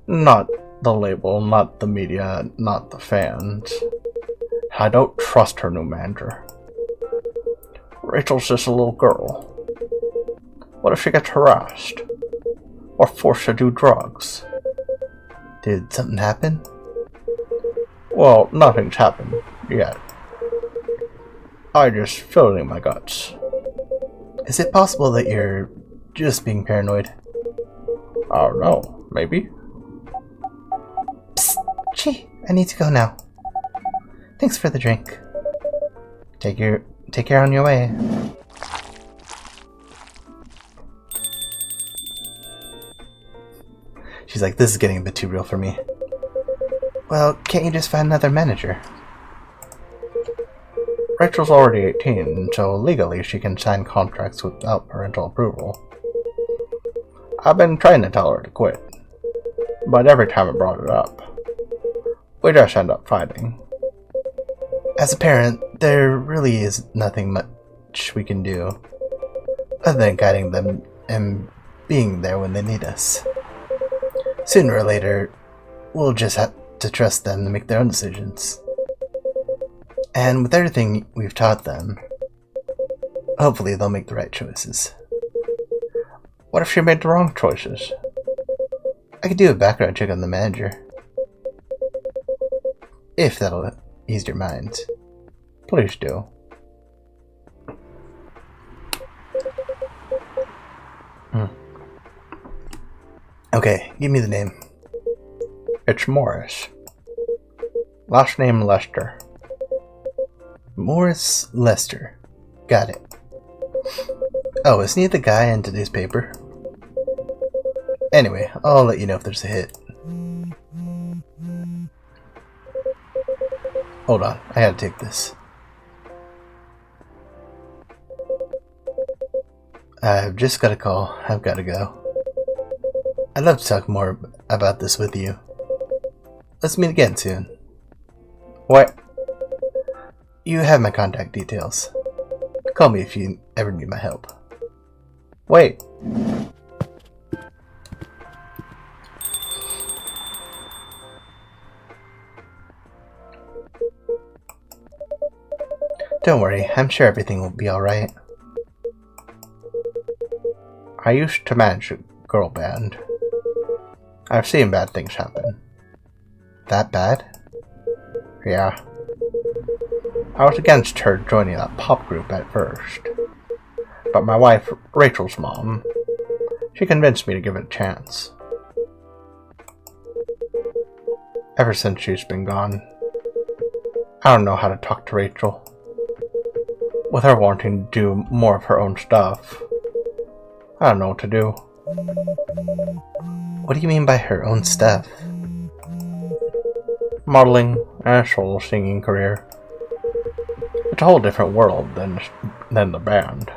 Not the label, not the media, not the fans. I don't trust her new manager. Rachel's just a little girl. What if she gets harassed? Or forced to do drugs? Did something happen? Well, nothing's happened yet. I just feel it in my guts. Is it possible that you're just being paranoid? I don't know. Maybe? Psst! Gee, I need to go now. Thanks for the drink. Take care on your way. She's like, this is getting a bit too real for me. Well, can't you just find another manager? Rachel's already 18, so legally she can sign contracts without parental approval. I've been trying to tell her to quit, but every time I brought it up, we just end up fighting. As a parent, there really is nothing much we can do other than guiding them and being there when they need us. Sooner or later, we'll just have to trust them to make their own decisions. And with everything we've taught them, hopefully they'll make the right choices. What if she made the wrong choices? I could do a background check on the manager. If that'll ease your mind. Please do. Okay, give me the name. It's Morris. Last name Lester. Morris Lester. Got it. Oh, isn't he the guy in today's paper? Anyway, I'll let you know if there's a hit. Hold on, I gotta take this. I've just got a call. I've gotta go. I'd love to talk more about this with you. Let's meet again soon. What? You have my contact details. Call me if you ever need my help. Wait. Don't worry, I'm sure everything will be alright. I used to manage a girl band. I've seen bad things happen. That bad? Yeah. I was against her joining that pop group at first. But my wife, Rachel's mom, she convinced me to give it a chance. Ever since she's been gone, I don't know how to talk to Rachel. With her wanting to do more of her own stuff, I don't know what to do. What do you mean by her own stuff? Modeling and a solo singing career. It's a whole different world than the band.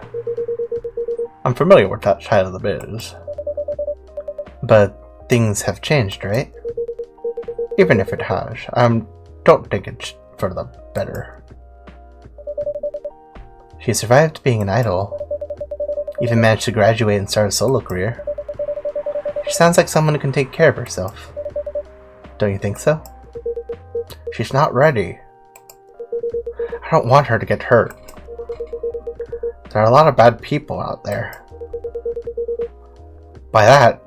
I'm familiar with that side of the biz. But things have changed, right? Even if it has, I don't think it's for the better. She survived being an idol. Even managed to graduate and start a solo career. She sounds like someone who can take care of herself. Don't you think so? She's not ready. I don't want her to get hurt. There are a lot of bad people out there. By that,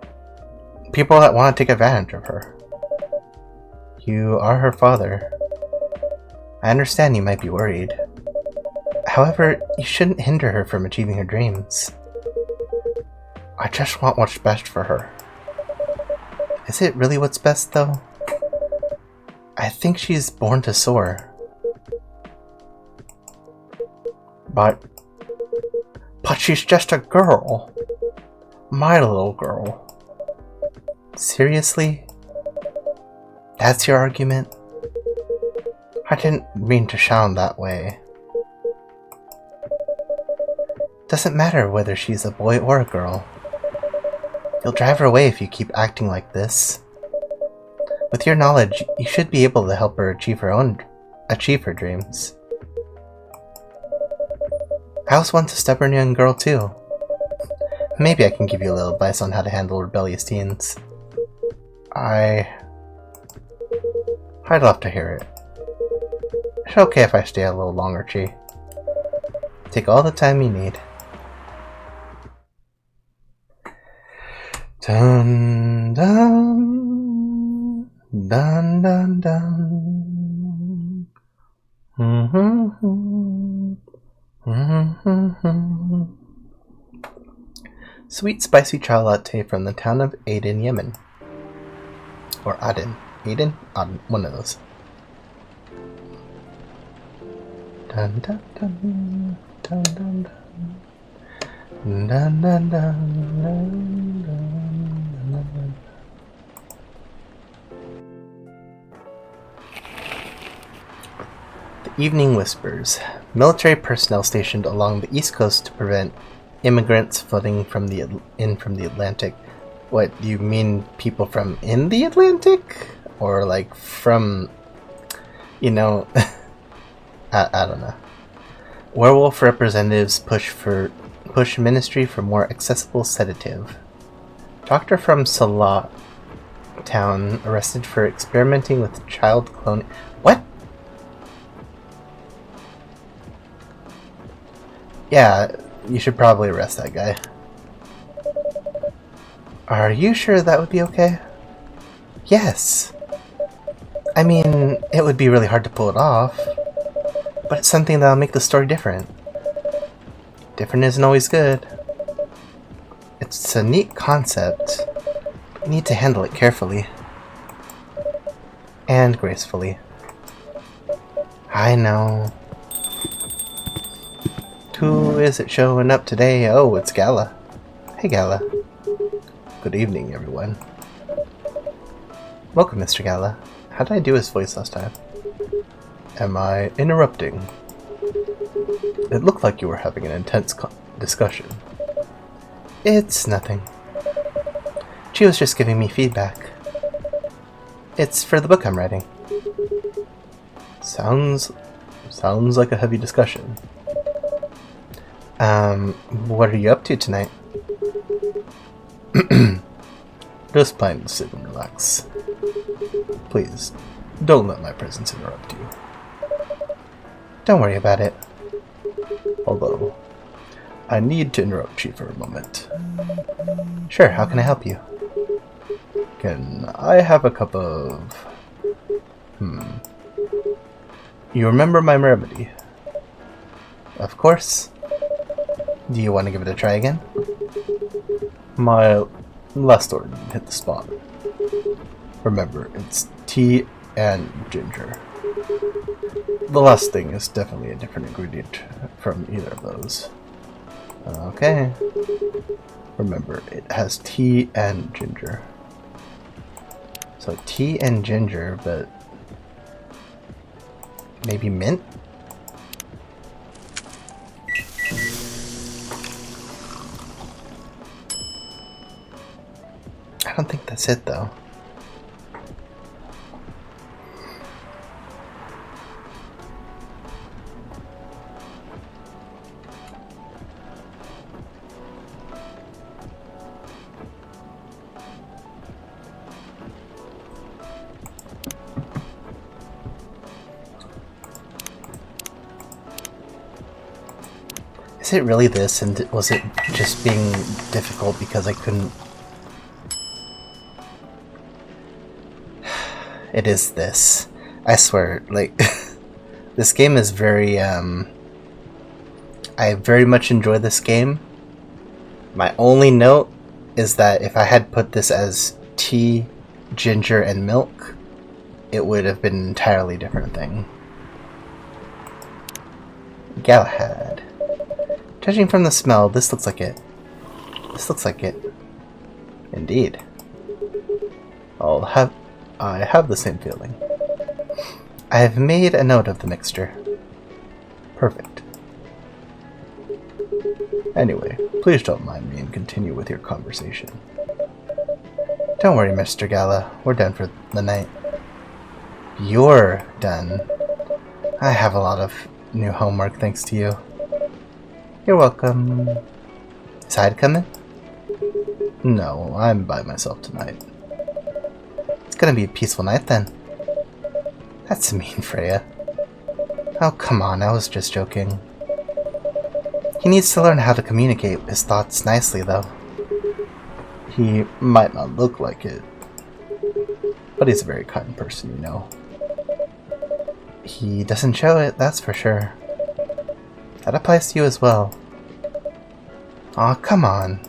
people that want to take advantage of her. You are her father. I understand you might be worried. However, you shouldn't hinder her from achieving her dreams. I just want what's best for her. Is it really what's best, though? I think she's born to soar. But she's just a girl. My little girl. Seriously? That's your argument? I didn't mean to sound that way. Doesn't matter whether she's a boy or a girl. You'll drive her away if you keep acting like this. With your knowledge, you should be able to help her achieve her dreams. I was once a stubborn young girl too. Maybe I can give you a little advice on how to handle rebellious teens. I'd love to hear it. It's okay if I stay a little longer, Chi. Take all the time you need. Dun dun dun dun dun. Sweet spicy chai latte from the town of Aden, Yemen. Or Aden. Aden? Aden. One of those. Dun dun dun dun dun dun. Dun dun dun dun dun. The Evening Whispers. Military personnel stationed along the east coast to prevent immigrants flooding from the Atlantic. What, do you mean people from in the Atlantic? Or like from, I I don't know. Werewolf representatives push ministry for more accessible sedative. Doctor from Salat Town arrested for experimenting with child cloning. What? Yeah, you should probably arrest that guy. Are you sure that would be okay? Yes. I mean, it would be really hard to pull it off, but it's something that'll make the story different. Different isn't always good. It's a neat concept. You need to handle it carefully. And gracefully. I know. Who is it showing up today? Oh, it's Gala. Hey, Gala. Good evening, everyone. Welcome, Mr. Gala. How did I do his voice last time? Am I interrupting? It looked like you were having an intense discussion. It's nothing. She was just giving me feedback. It's for the book I'm writing. Sounds like a heavy discussion. What are you up to tonight? Just planning to sit and relax. Please, don't let my presence interrupt you. Don't worry about it. Although, I need to interrupt you for a moment. Sure, how can I help you? Can I have a cup of... You remember my remedy? Of course. Do you want to give it a try again? My last order didn't hit the spot. Remember, it's tea and ginger. The last thing is definitely a different ingredient from either of those. Okay. Remember, it has tea and ginger. So tea and ginger, but maybe mint? I don't think that's it though. Is it really this, and was it just being difficult because I couldn't... It is this. I swear, like, this game is very, I very much enjoy this game. My only note is that if I had put this as tea, ginger, and milk, it would have been an entirely different thing. Galahad. Judging from the smell, this looks like it. This looks like it. Indeed. I have the same feeling. I have made a note of the mixture. Perfect. Anyway, please don't mind me and continue with your conversation. Don't worry, Mr. Gala. We're done for the night. You're done. I have a lot of new homework thanks to you. You're welcome. Is Hyde coming? No, I'm by myself tonight. It's gonna be a peaceful night then. That's mean, Freya. Oh, come on, I was just joking. He needs to learn how to communicate his thoughts nicely, though. He might not look like it, but he's a very kind person, you know. He doesn't show it, that's for sure. That applies to you as well. Aw, come on.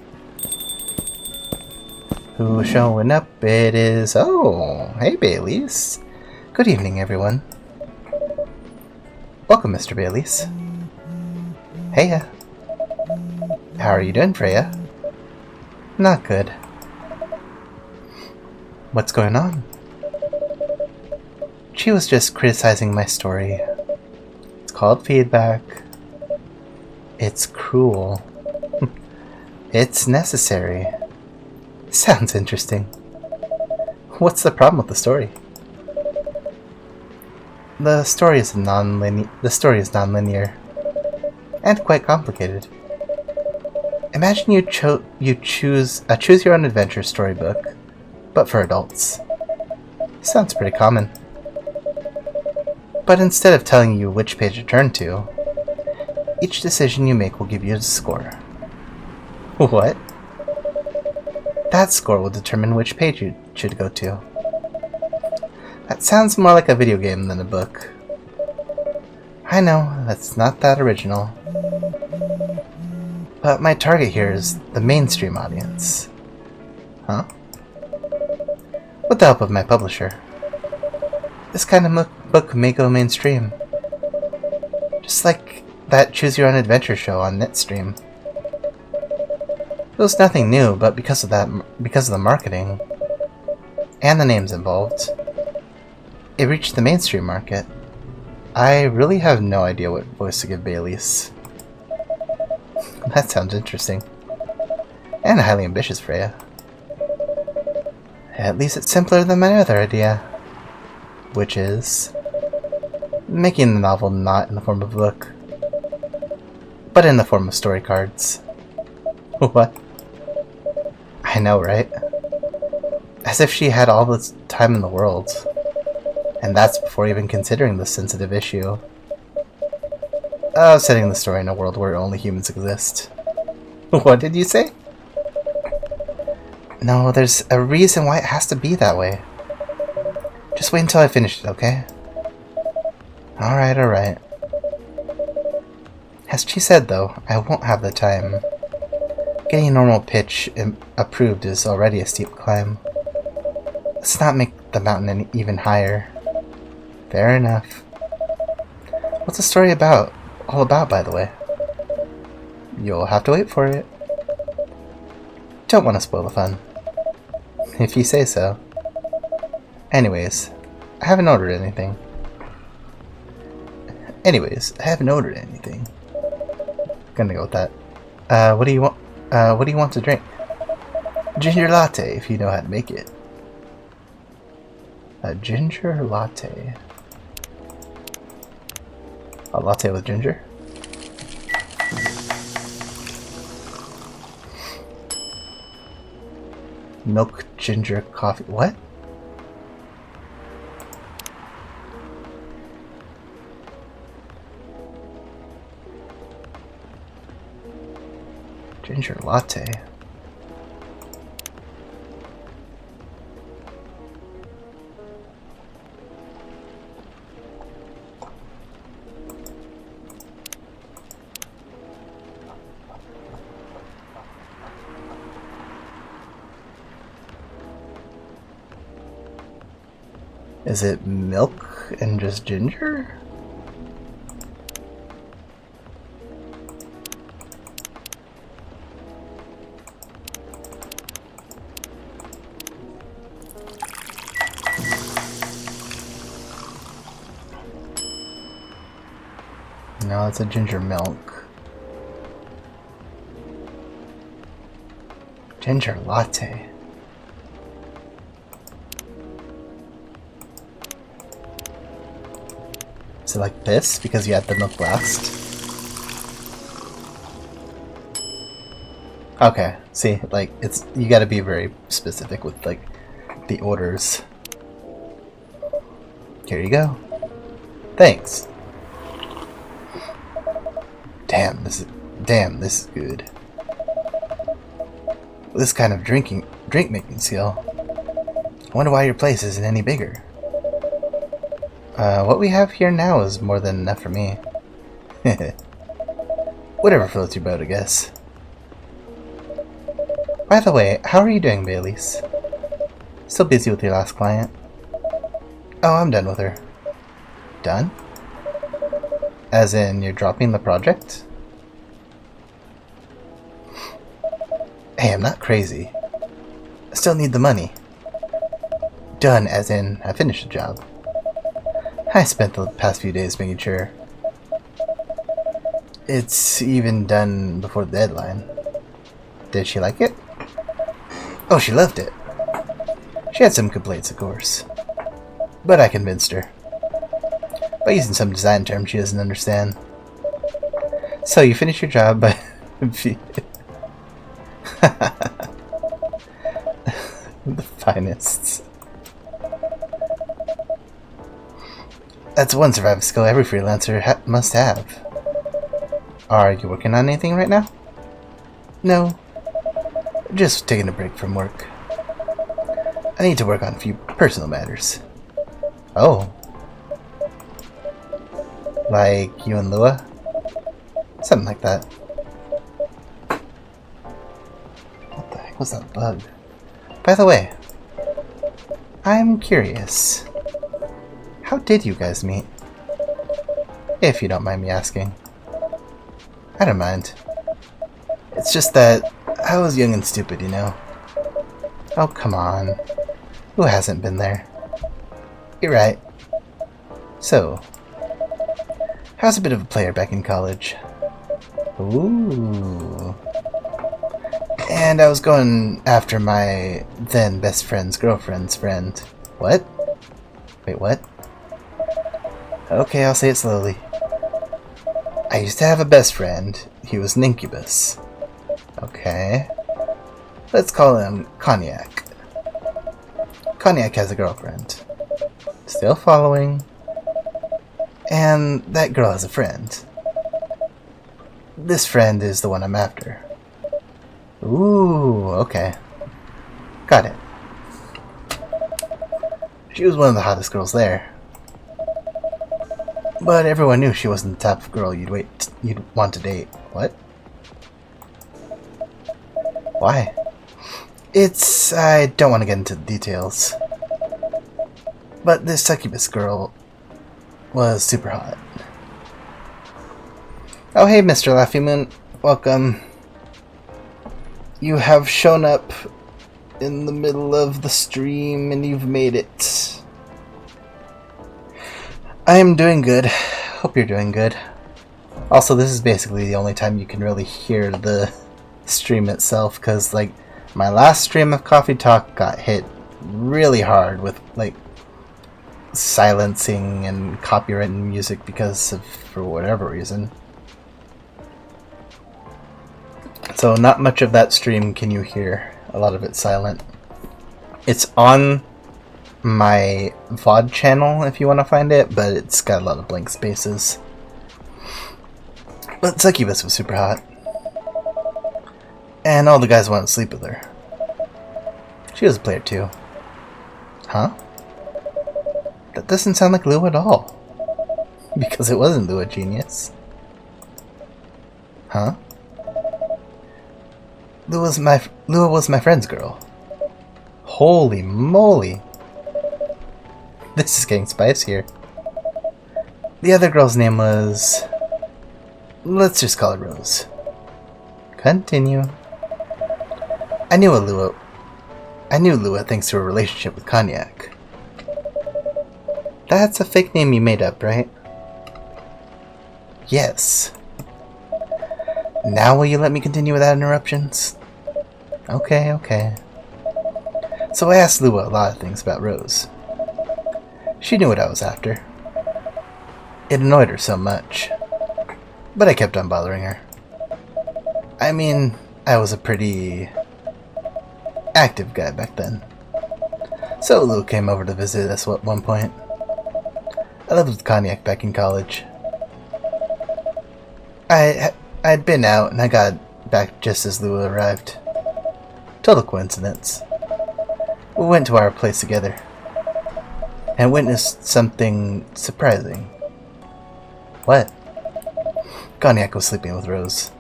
Who's showing up? It is... Oh, hey, Baileys. Good evening, everyone. Welcome, Mr. Baileys. Heya. How are you doing, Freya? Not good. What's going on? She was just criticizing my story. It's called feedback. It's cruel. It's necessary. Sounds interesting. What's the problem with the story? The story is non-linear and quite complicated. Imagine you choose a choose-your-own-adventure storybook, but for adults. Sounds pretty common. But instead of telling you which page to turn to, each decision you make will give you a score. What? That score will determine which page you should go to. That sounds more like a video game than a book. I know, that's not that original. But my target here is the mainstream audience. Huh? With the help of my publisher. This kind of book may go mainstream. Just like that Choose Your Own Adventure show on Netstream. It was nothing new, but because of the marketing and the names involved, it reached the mainstream market. I really have no idea what voice to give Baylis. That sounds interesting. And highly ambitious, Freya. At least it's simpler than my other idea. Which is making the novel not in the form of a book, but in the form of story cards. What? I know, right? As if she had all the time in the world. And that's before even considering the sensitive issue of setting the story in a world where only humans exist. What did you say? No, there's a reason why it has to be that way. Just wait until I finish it, okay? Alright. As she said, though, I won't have the time. Getting a normal pitch approved is already a steep climb. Let's not make the mountain any even higher. Fair enough. What's the story all about, by the way? You'll have to wait for it. Don't want to spoil the fun. If you say so. Anyways, I haven't ordered anything. Gonna go with that. What do you want? What do you want to drink? Ginger latte, if you know how to make it. A ginger latte. A latte with ginger? Milk, ginger, coffee. What? Ginger latte. Is it milk and just ginger? No, it's a ginger milk. Ginger latte. Is it like this because you had the milk last? Okay, see, like, you gotta be very specific with, like, the orders. Here you go. Thanks. Damn, this is good. With this kind of drink making skill, I wonder why your place isn't any bigger. What we have here now is more than enough for me. Whatever floats your boat, I guess. By the way, how are you doing, Baylis? Still busy with your last client? Oh, I'm done with her. Done? As in, you're dropping the project? Hey, I'm not crazy. I still need the money. Done, as in, I finished the job. I spent the past few days making sure. It's even done before the deadline. Did she like it? Oh, she loved it. She had some complaints, of course. But I convinced her. by using some design term she doesn't understand. So you finish your job by... the finest. That's one survival skill every freelancer must have. Are you working on anything right now? No. Just taking a break from work. I need to work on a few personal matters. Oh. Like you and Lua? Something like that. What the heck was that bug? By the way, I'm curious. How did you guys meet? If you don't mind me asking. I don't mind. It's just that I was young and stupid, you know? Oh, come on. Who hasn't been there? You're right. So, how's a bit of a player back in college? Ooh. And I was going after my then best friend's girlfriend's friend. What? Wait, what? Okay, I'll say it slowly. I used to have a best friend. He was an incubus. Okay. Let's call him Cognac. Cognac has a girlfriend. Still following. And that girl has a friend. This friend is the one I'm after. Ooh, okay. Got it. She was one of the hottest girls there. But everyone knew she wasn't the type of girl you'd want to date. What? Why? I don't want to get into the details. But this succubus girl was super hot. Oh hey, Mr. Laffy Moon. Welcome. You have shown up in the middle of the stream and you've made it. I am doing good. Hope you're doing good. Also, this is basically the only time you can really hear the stream itself, because, like, my last stream of Coffee Talk got hit really hard with, like, silencing and copyrighted music because of, for whatever reason. So not much of that stream can you hear. A lot of it's silent. It's on my VOD channel if you want to find it, but it's got a lot of blank spaces. But Succubus was super hot. And all the guys wanted to sleep with her. She was a player too. Huh? That doesn't sound like Lua at all. Because it wasn't Lua Genius. Huh? Lua was my friend's girl. Holy moly. This is getting spicier. The other girl's name was... let's just call her Rose. Continue. I knew Lua thanks to her relationship with Cognac. That's a fake name you made up, right? Yes. Now will you let me continue without interruptions? Okay, okay. So I asked Lua a lot of things about Rose. She knew what I was after. It annoyed her so much. But I kept on bothering her. I mean, I was a pretty active guy back then. So Lua came over to visit us at one point. I lived with Cognac back in college. I'd been out and I got back just as Lua arrived. Total coincidence. We went to our place together and witnessed something surprising. What? Cognac was sleeping with Rose.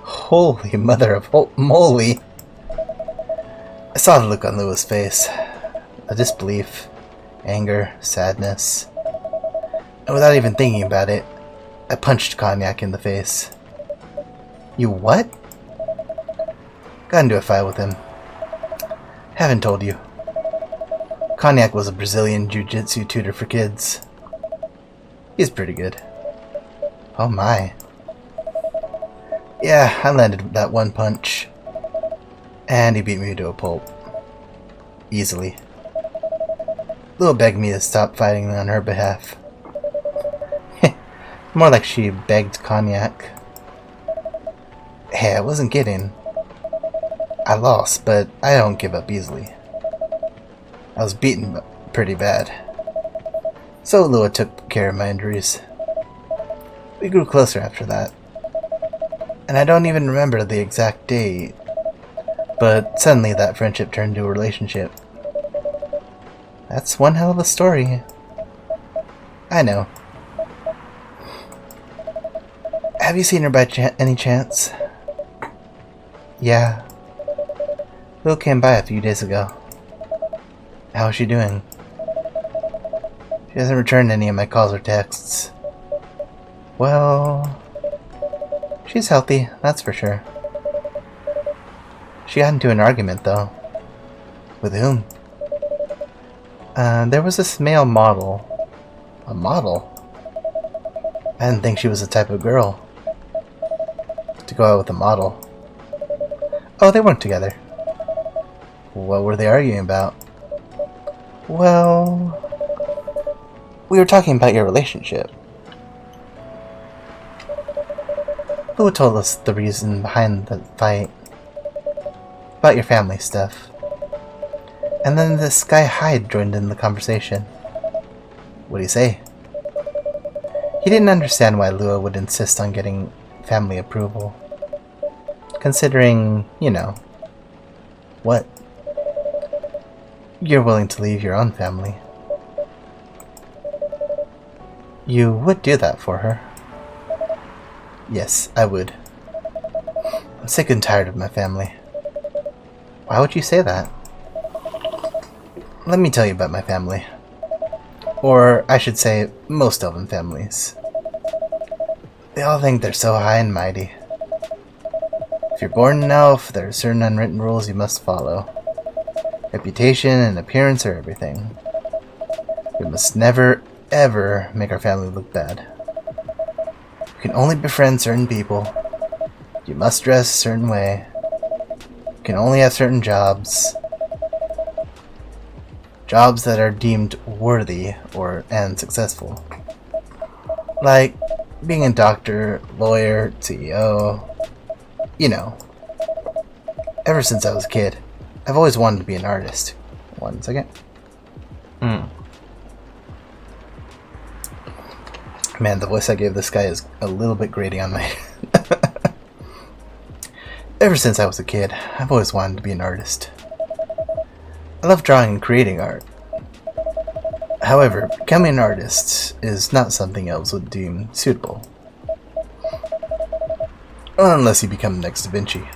Holy mother of moly! I saw the look on Lua's face. A disbelief, anger, sadness. And without even thinking about it, I punched Cognac in the face. You what? Got into a fight with him. Haven't told you. Cognac was a Brazilian jiu-jitsu tutor for kids. He's pretty good. Oh my. Yeah, I landed that one punch. And he beat me to a pulp. Easily. Lua begged me to stop fighting on her behalf. More like she begged cognac. Hey, I wasn't kidding. I lost, but I don't give up easily. I was beaten pretty bad. So Lua took care of my injuries. We grew closer after that. And I don't even remember the exact date, but suddenly that friendship turned to a relationship. That's one hell of a story. I know. Have you seen her by any chance? Yeah. Lil came by a few days ago. How is she doing? She hasn't returned any of my calls or texts. Well, she's healthy, that's for sure. She got into an argument, though. With whom? There was this male model. A model? I didn't think she was the type of girl to go out with a model. Oh, they weren't together. What were they arguing about? Well, we were talking about your relationship. Lua told us the reason behind the fight. About your family stuff. And then this guy Hyde joined in the conversation. What'd he say? He didn't understand why Lua would insist on getting family approval. Considering, you know, what? You're willing to leave your own family. You would do that for her? Yes, I would. I'm sick and tired of my family. Why would you say that? Let me tell you about my family. Or, I should say, most of them families. They all think they're so high and mighty. If you're born an elf, there are certain unwritten rules you must follow. Reputation and appearance are everything. We must never, ever make our family look bad. You can only befriend certain people. You must dress a certain way. You can only have certain jobs. Jobs that are deemed worthy and successful. Like being a doctor, lawyer, CEO. You know. Ever since I was a kid, I've always wanted to be an artist. 1 second. Man, the voice I gave this guy is a little bit grating on my... Ever since I was a kid, I've always wanted to be an artist. I love drawing and creating art. However, becoming an artist is not something else would deem suitable. Unless you become the next Da Vinci.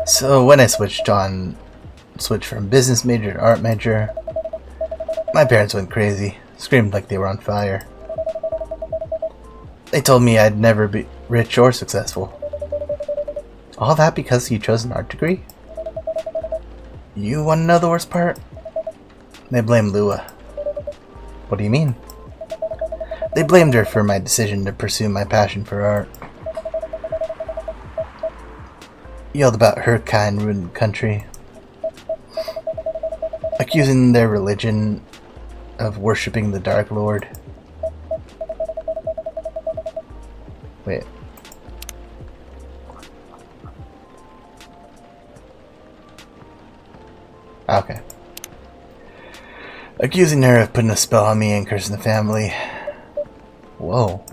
So when I switched from business major to art major, my parents went crazy, screamed like they were on fire. They told me I'd never be rich or successful. All that because you chose an art degree? You want to know the worst part? They blame Lua. What do you mean? They blamed her for my decision to pursue my passion for art. Yelled about her kind ruining the country. Accusing their religion of worshipping the Dark Lord. Wait. Okay. Accusing her of putting a spell on me and cursing the family. Whoa.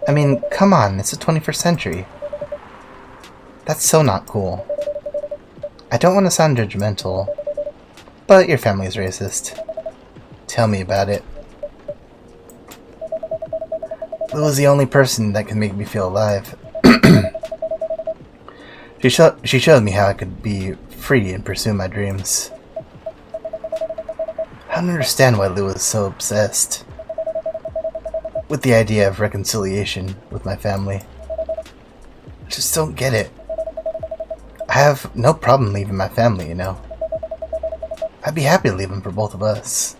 I mean, come on, it's the 21st century. That's so not cool. I don't want to sound judgmental, but your family's racist. Tell me about it. Lua's the only person that can make me feel alive. She showed me how I could be free and pursue my dreams. I don't understand why Lua is so obsessed with the idea of reconciliation with my family. I just don't get it. I have no problem leaving my family, you know. I'd be happy to leave them for both of us.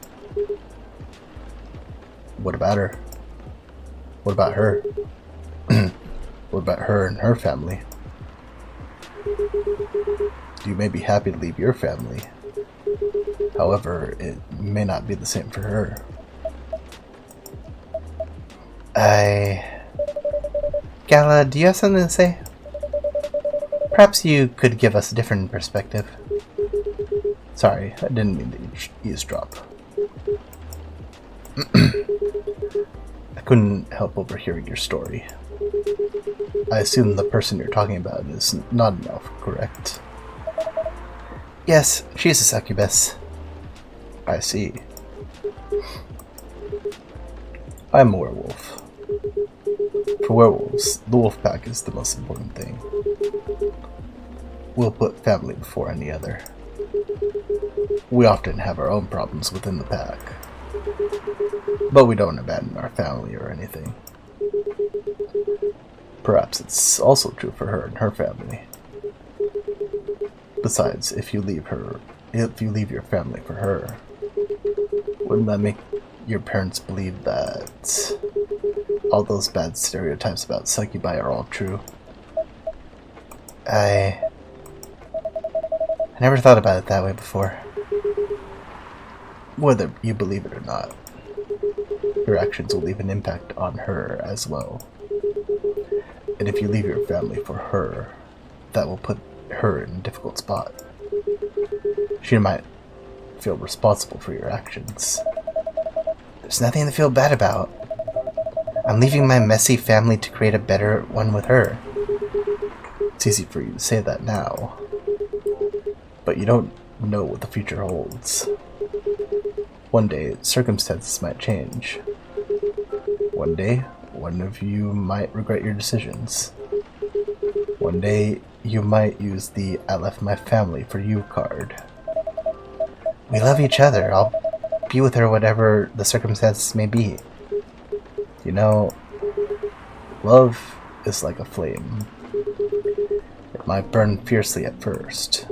What about her? What about her? What about her and her family? You may be happy to leave your family. However, it may not be the same for her. Gala, do you have something to say? Perhaps you could give us a different perspective. Sorry, I didn't mean to eavesdrop. I couldn't help overhearing your story. I assume the person you're talking about is not an elf, correct? Yes, she's a succubus. I see. I'm a werewolf. For werewolves, the wolf pack is the most important thing. We'll put family before any other. We often have our own problems within the pack, but we don't abandon our family or anything. Perhaps it's also true for her and her family. Besides, if you leave your family for her, wouldn't that make your parents believe that all those bad stereotypes about succubi are all true? I never thought about it that way before. Whether you believe it or not, your actions will leave an impact on her as well. And if you leave your family for her, that will put her in a difficult spot. She might feel responsible for your actions. There's nothing to feel bad about. I'm leaving my messy family to create a better one with her. It's easy for you to say that now, but you don't know what the future holds. One day, circumstances might change. One day, one of you might regret your decisions. One day, you might use the I left my family for you card. We love each other. I'll be with her whatever the circumstances may be. You know, love is like a flame. It might burn fiercely at first,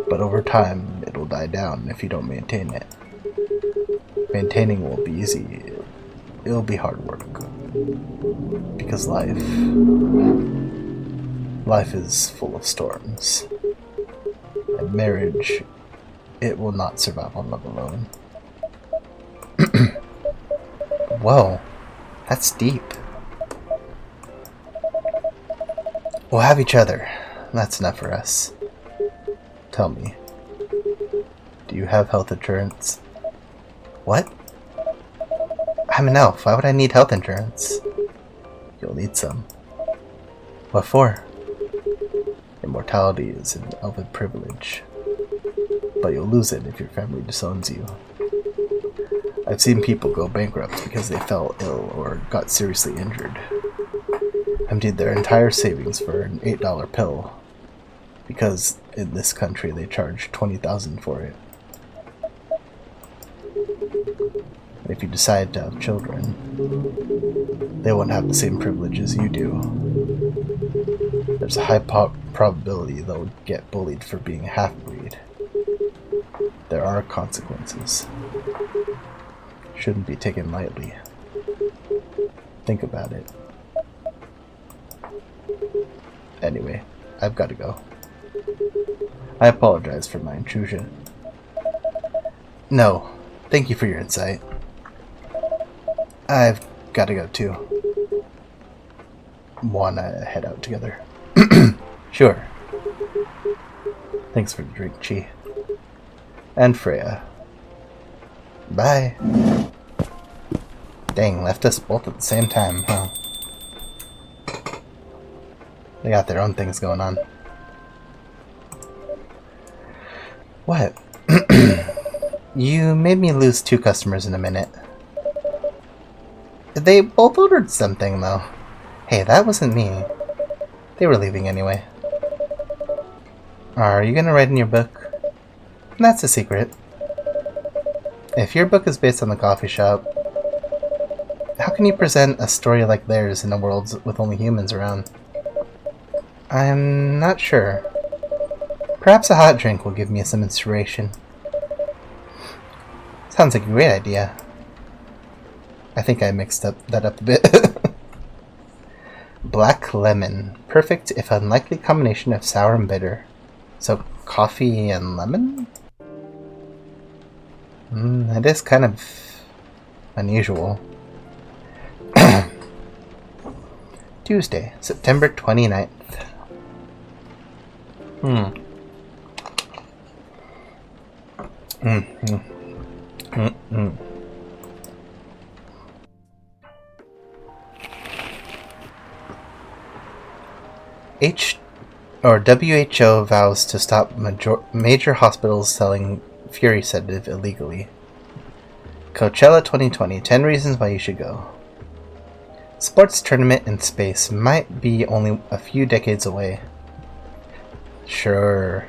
but over time it will die down if you don't maintain it. Maintaining won't be easy. It'll be hard work. Because life is full of storms. And marriage, it will not survive on love alone. Whoa, that's deep. We'll have each other. That's enough for us. Tell me, do you have health insurance? What? I'm an elf. Why would I need health insurance? You'll need some. What for? Immortality is an elven privilege, but you'll lose it if your family disowns you. I've seen people go bankrupt because they fell ill or got seriously injured. Emptied their entire savings for an $8 pill, because in this country they charge $20,000 for it. And if you decide to have children, they won't have the same privileges you do. There's a high probability they'll get bullied for being a half-breed. There are consequences. Shouldn't be taken lightly. Think about it. Anyway, I've got to go. I apologize for my intrusion. No, thank you for your insight. I've got to go too. Wanna head out together? Sure. Thanks for the drink, Chi. And Freya. Bye. Dang, left us both at the same time, huh? They got their own things going on. What? You made me lose 2 customers in a minute. They both ordered something, though. Hey, that wasn't me. They were leaving anyway. Are you gonna write in your book? That's a secret. If your book is based on the coffee shop, how can you present a story like theirs in a world with only humans around? I'm not sure. Perhaps a hot drink will give me some inspiration. Sounds like a great idea. I think I mixed that up a bit. Black lemon. Perfect if unlikely combination of sour and bitter. So coffee and lemon? That is kind of unusual. Tuesday, September 29th. WHO vows to stop major hospitals selling Fury sedative illegally. Coachella 2020, 10 reasons why you should go. Sports tournament in space might be only a few decades away. Sure.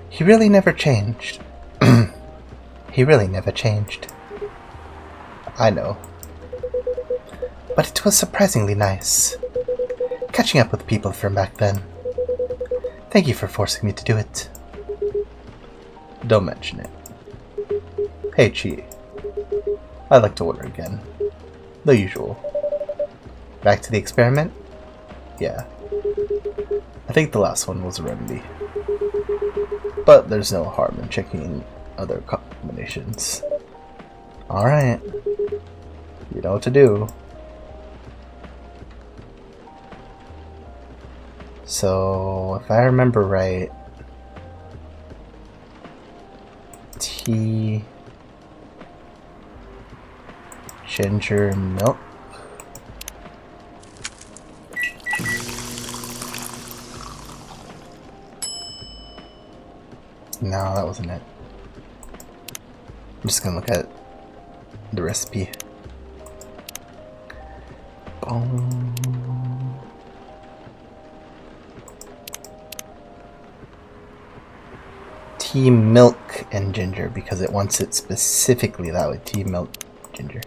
He really never changed. He really never changed. I know. But it was surprisingly nice. Catching up with people from back then. Thank you for forcing me to do it. Don't mention it. Hey, Chi. I'd like to order again. The usual. Back to the experiment? Yeah. I think the last one was a remedy. But there's no harm in checking other combinations. Alright. You know what to do. So, if I remember right, tea, ginger, milk. No, that wasn't it. I'm just gonna look at the recipe. Boom. Tea, milk, and ginger, because it wants it specifically that way. Tea, milk, ginger.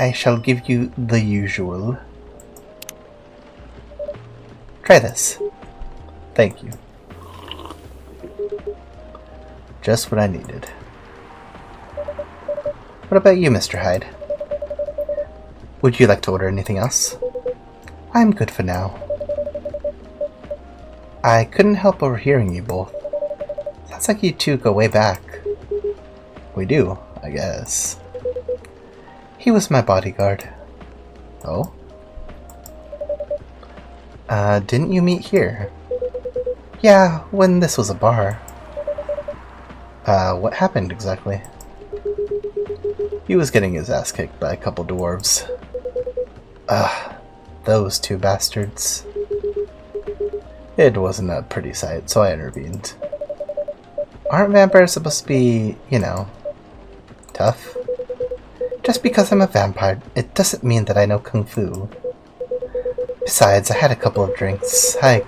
I shall give you the usual. Try this. Thank you. Just what I needed. What about you, Mr. Hyde? Would you like to order anything else? I'm good for now. I couldn't help overhearing you both. Sounds like you two go way back. We do, I guess. He was my bodyguard. Oh? Didn't you meet here? Yeah, when this was a bar. What happened exactly? He was getting his ass kicked by a couple dwarves. Those two bastards. It wasn't a pretty sight, so I intervened. Aren't vampires supposed to be, you know, tough? Just because I'm a vampire, it doesn't mean that I know Kung Fu. Besides, I had a couple of drinks. I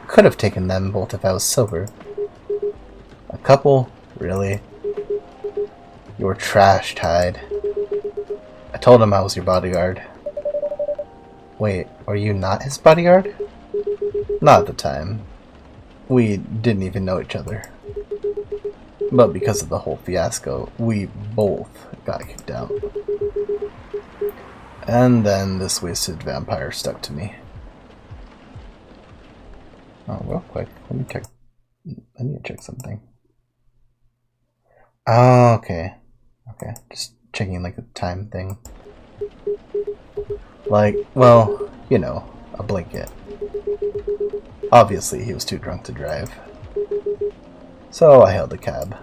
could have taken them both if I was sober. A couple? Really? You were trashed, Hyde. I told him I was your bodyguard. Wait, are you not his bodyguard? Not at the time. We didn't even know each other. But because of the whole fiasco, we both got kicked out. And then this wasted vampire stuck to me. Oh, real quick, let me check. I need to check something. Oh, okay. Okay, just checking like a time thing. Like, well, you know, a blanket. Obviously, he was too drunk to drive. So I hailed a cab.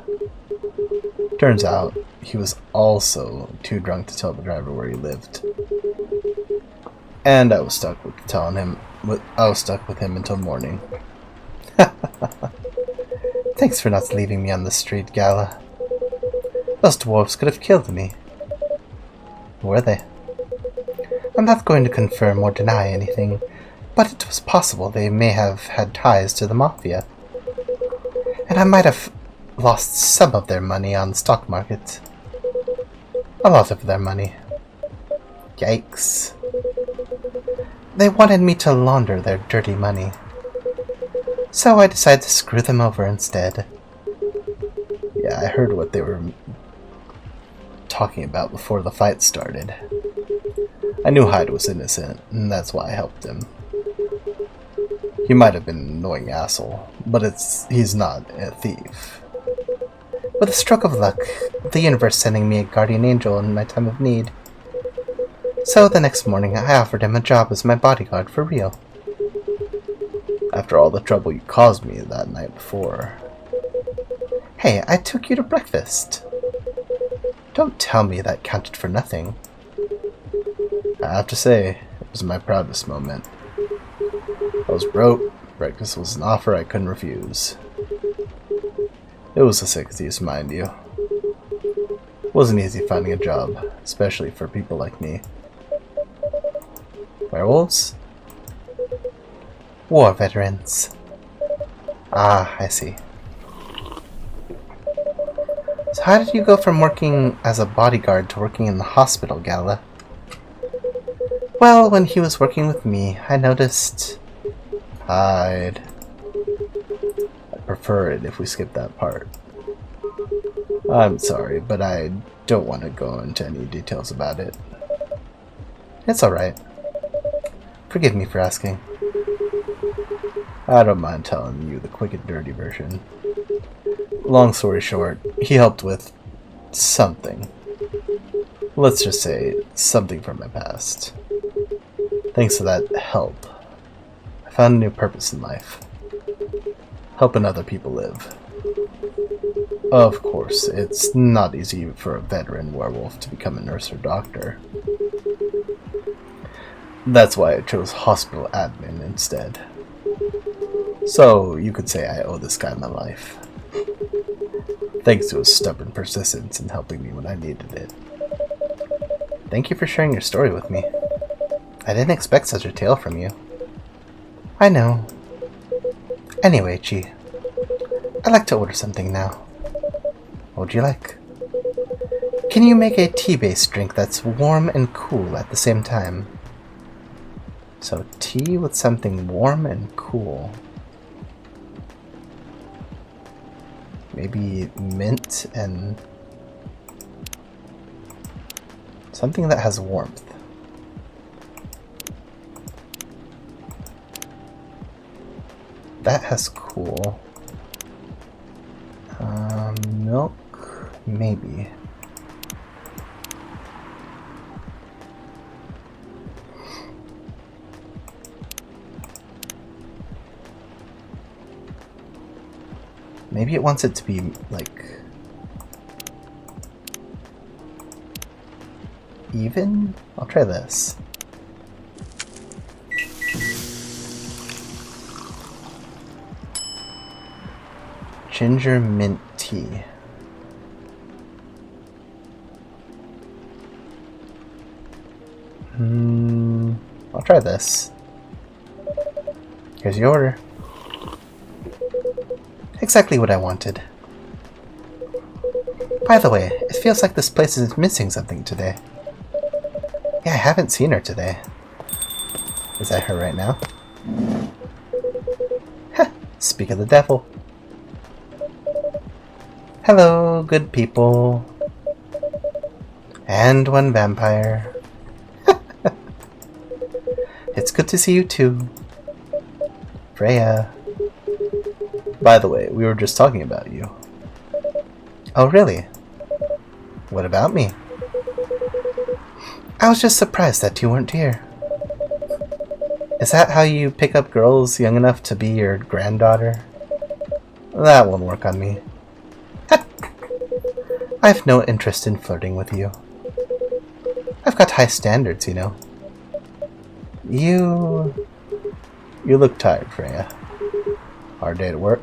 Turns out, he was also too drunk to tell the driver where he lived. And I was stuck with him until morning. Thanks for not leaving me on the street, Gala. Those dwarves could have killed me. Were they? I'm not going to confirm or deny anything, but it was possible they may have had ties to the Mafia. And I might have lost some of their money on the stock market. A lot of their money. Yikes. They wanted me to launder their dirty money. So I decided to screw them over instead. Yeah, I heard what they were talking about before the fight started. I knew Hyde was innocent, and that's why I helped him. He might have been an annoying asshole, but he's not a thief. With a stroke of luck, the universe sending me a guardian angel in my time of need. So the next morning I offered him a job as my bodyguard for real. After all the trouble you caused me that night before. Hey, I took you to breakfast. Don't tell me that counted for nothing. I have to say, it was my proudest moment. I was broke, breakfast was an offer I couldn't refuse. It was the 60s, mind you. It wasn't easy finding a job, especially for people like me. Werewolves? War veterans. Ah, I see. So how did you go from working as a bodyguard to working in the hospital, Gala? Well, when he was working with me, I noticed... I'd prefer it if we skip that part. I'm sorry, but I don't want to go into any details about it. It's alright. Forgive me for asking. I don't mind telling you the quick and dirty version. Long story short, he helped with something. Let's just say something from my past. Thanks to that help, I found a new purpose in life. Helping other people live. Of course, it's not easy for a veteran werewolf to become a nurse or doctor. That's why I chose hospital admin instead. So, you could say I owe this guy my life. Thanks to his stubborn persistence in helping me when I needed it. Thank you for sharing your story with me. I didn't expect such a tale from you. I know. Anyway, Chi, I'd like to order something now. What would you like? Can you make a tea-based drink that's warm and cool at the same time? So tea with something warm and cool. Maybe mint and something that has warmth. That has cool. Milk? Maybe. Maybe it wants it to be, like, even? I'll try this. Ginger mint tea. I'll try this. Here's your order. Exactly what I wanted. By the way, it feels like this place is missing something today. Yeah, I haven't seen her today. Is that her right now? Heh, speak of the devil. Hello, good people. And one vampire. It's good to see you too. Freya. By the way, we were just talking about you. Oh, really? What about me? I was just surprised that you weren't here. Is that how you pick up girls young enough to be your granddaughter? That won't work on me. I have no interest in flirting with you. I've got high standards, you know. You look tired, Freya. Hard day to work?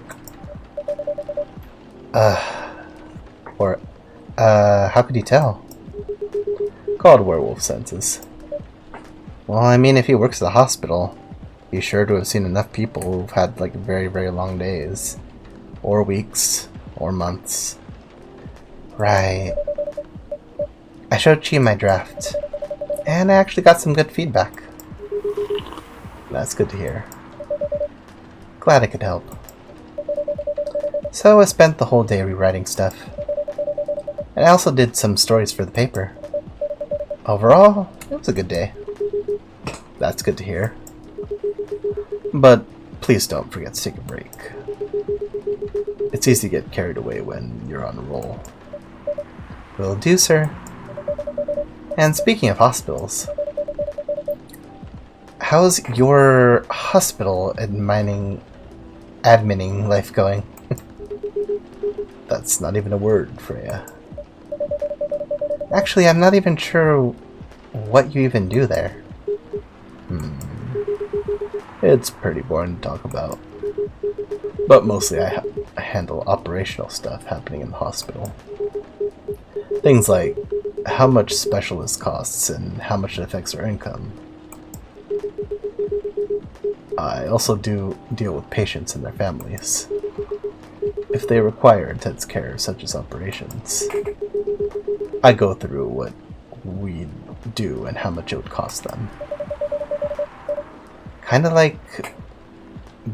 How could you tell? Called werewolf senses. Well, I mean, if he works at the hospital, he's sure to have seen enough people who've had, like, very, very long days. Or weeks. Or months. Right. I showed Chi my draft. And I actually got some good feedback. That's good to hear. Glad I could help. So I spent the whole day rewriting stuff. And I also did some stories for the paper. Overall, it was a good day. That's good to hear. But please don't forget to take a break. It's easy to get carried away when you're on a roll. Will do, sir. And speaking of hospitals, how's your hospital admining life going? That's not even a word, Freya. Actually, I'm not even sure what you even do there. It's pretty boring to talk about. But mostly I handle operational stuff happening in the hospital. Things like how much specialist costs and how much it affects our income. I also do deal with patients and their families, if they require intense care such as operations. I go through what we do and how much it would cost them. Kinda like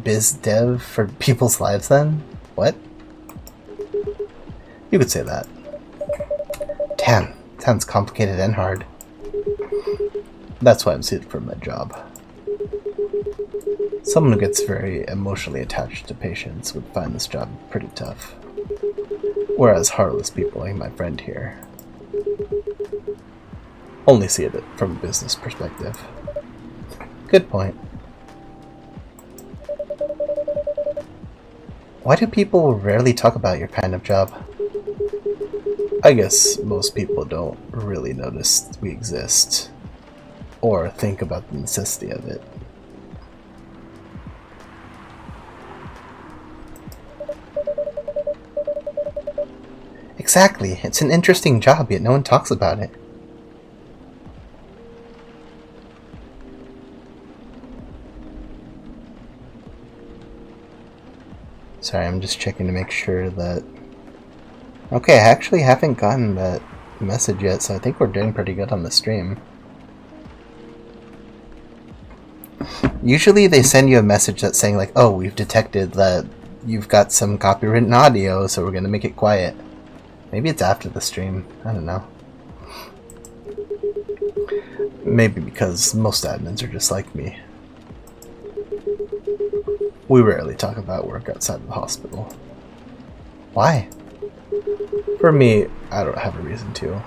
biz dev for people's lives then? What? You could say that. Damn, sounds complicated and hard. That's why I'm suited for my job. Someone who gets very emotionally attached to patients would find this job pretty tough. Whereas heartless people like my friend here only see it from a business perspective. Good point. Why do people rarely talk about your kind of job? I guess most people don't really notice we exist, or think about the necessity of it. Exactly. It's an interesting job, yet no one talks about it. Sorry, I'm just checking to make sure that... Okay, I actually haven't gotten that message yet, so I think we're doing pretty good on the stream. Usually they send you a message that's saying like, oh, we've detected that you've got some copywritten audio, so we're gonna make it quiet. Maybe it's after the stream. I don't know. Maybe because most admins are just like me. We rarely talk about work outside of the hospital. Why? For me, I don't have a reason to.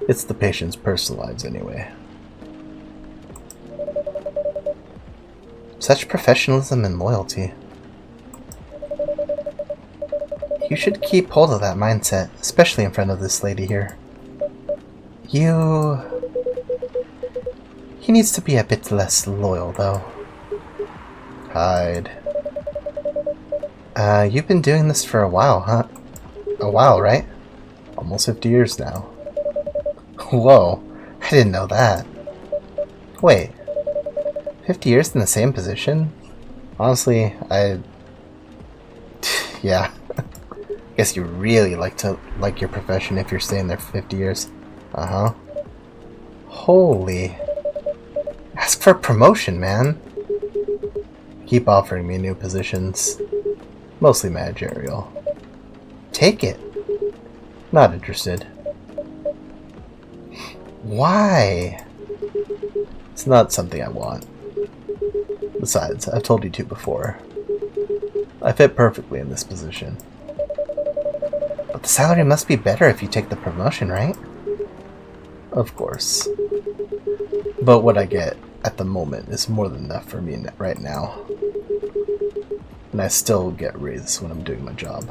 It's the patient's personal lives anyway. Such professionalism and loyalty. You should keep hold of that mindset, especially in front of this lady here. He needs to be a bit less loyal, though. Hyde. You've been doing this for a while, huh? A while, right? Almost 50 years now. Whoa, I didn't know that. Wait, 50 years in the same position? Honestly, yeah. Guess you really like your profession if you're staying there for 50 years. Uh-huh. Holy. Ask for promotion, man. Keep offering me new positions. Mostly managerial. Take it. Not interested. Why? It's not something I want. Besides, I've told you to before. I fit perfectly in this position. But the salary must be better if you take the promotion, right? Of course. But what I get at the moment is more than enough for me right now. And I still get raises when I'm doing my job.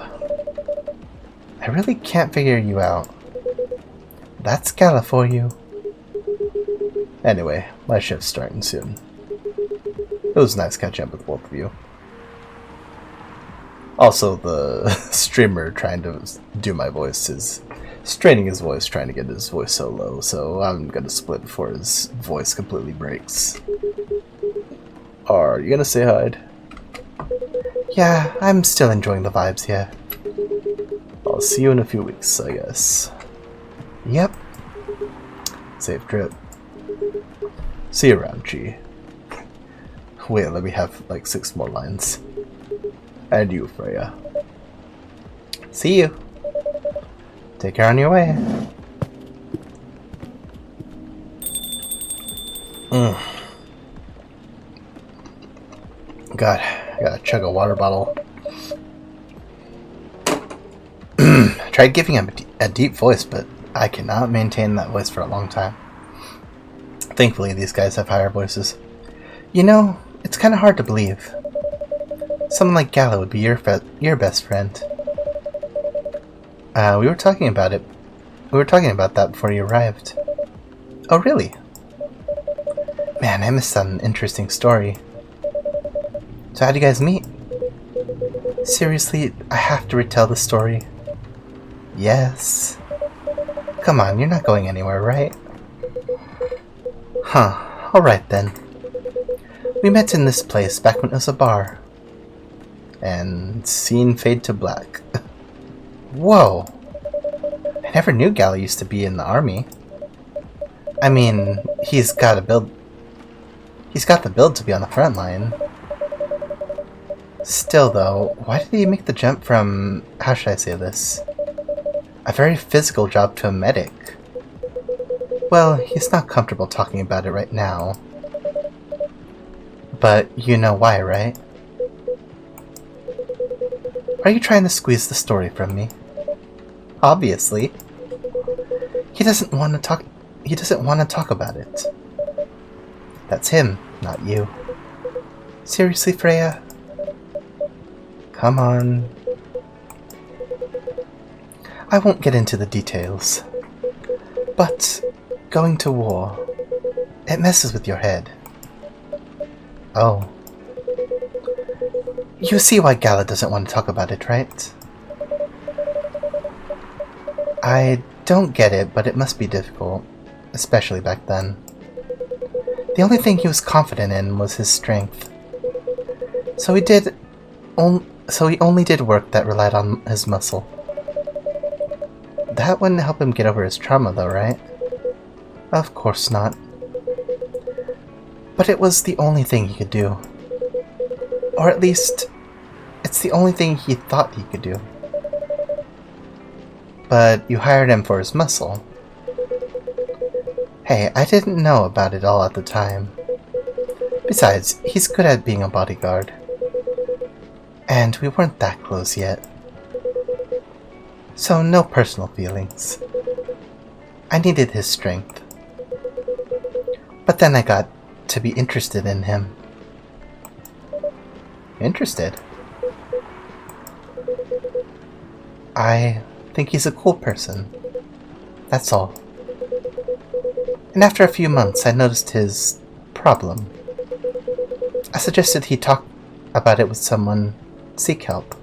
I really can't figure you out. That's Gala for you. Anyway, my shift's starting soon. It was nice catching up with both of you. Also, the streamer trying to do my voice is straining his voice, trying to get his voice so low, so I'm gonna split before his voice completely breaks. Are you gonna say hi? Yeah, I'm still enjoying the vibes here. I'll see you in a few weeks, I guess. Yep. Safe trip. See you around, G. Wait, let me have like 6 more lines. And you, Freya. See you. Take care on your way. God, I gotta chug a water bottle. I tried giving him a deep voice, but I cannot maintain that voice for a long time. Thankfully, these guys have higher voices. You know, it's kind of hard to believe. Someone like Gala would be your best friend. We were talking about it. We were talking about that before you arrived. Oh, really? Man, I missed an interesting story. So how'd you guys meet? Seriously, I have to retell the story. Yes. Come on, you're not going anywhere, right? Huh, alright then. We met in this place back when it was a bar. And scene fade to black. Whoa! I never knew Gala used to be in the army. I mean, he's got the build to be on the front line. Still though, why did he make the jump from, how should I say this, a very physical job to a medic? Well, he's not comfortable talking about it right now. But you know why, right? Are you trying to squeeze the story from me? Obviously. He doesn't want to talk about it. That's him, not you. Seriously, Freya? Come on. I won't get into the details. But going to war, it messes with your head. Oh. You see why Gala doesn't want to talk about it, right? I don't get it, but it must be difficult, especially back then. The only thing he was confident in was his strength. So he only did work that relied on his muscle. That wouldn't help him get over his trauma though, right? Of course not. But it was the only thing he could do. Or at least, it's the only thing he thought he could do. But you hired him for his muscle. Hey, I didn't know about it all at the time. Besides, he's good at being a bodyguard. And we weren't that close yet. So no personal feelings. I needed his strength. But then I got to be interested in him. Interested? I think he's a cool person. That's all. And after a few months, I noticed his problem. I suggested he talk about it with someone, seek help.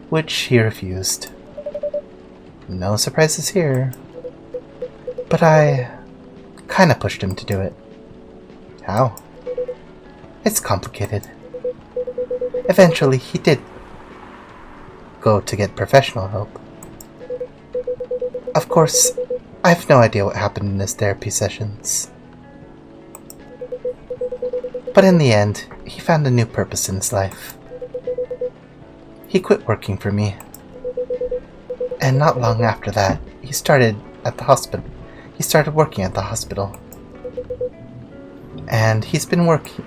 Which he refused. No surprises here. But I kinda pushed him to do it. How? It's complicated. Eventually, he did go to get professional help. Of course, I have no idea what happened in his therapy sessions. But in the end, he found a new purpose in his life. He quit working for me. And not long after that, he started working at the hospital. And he's been working.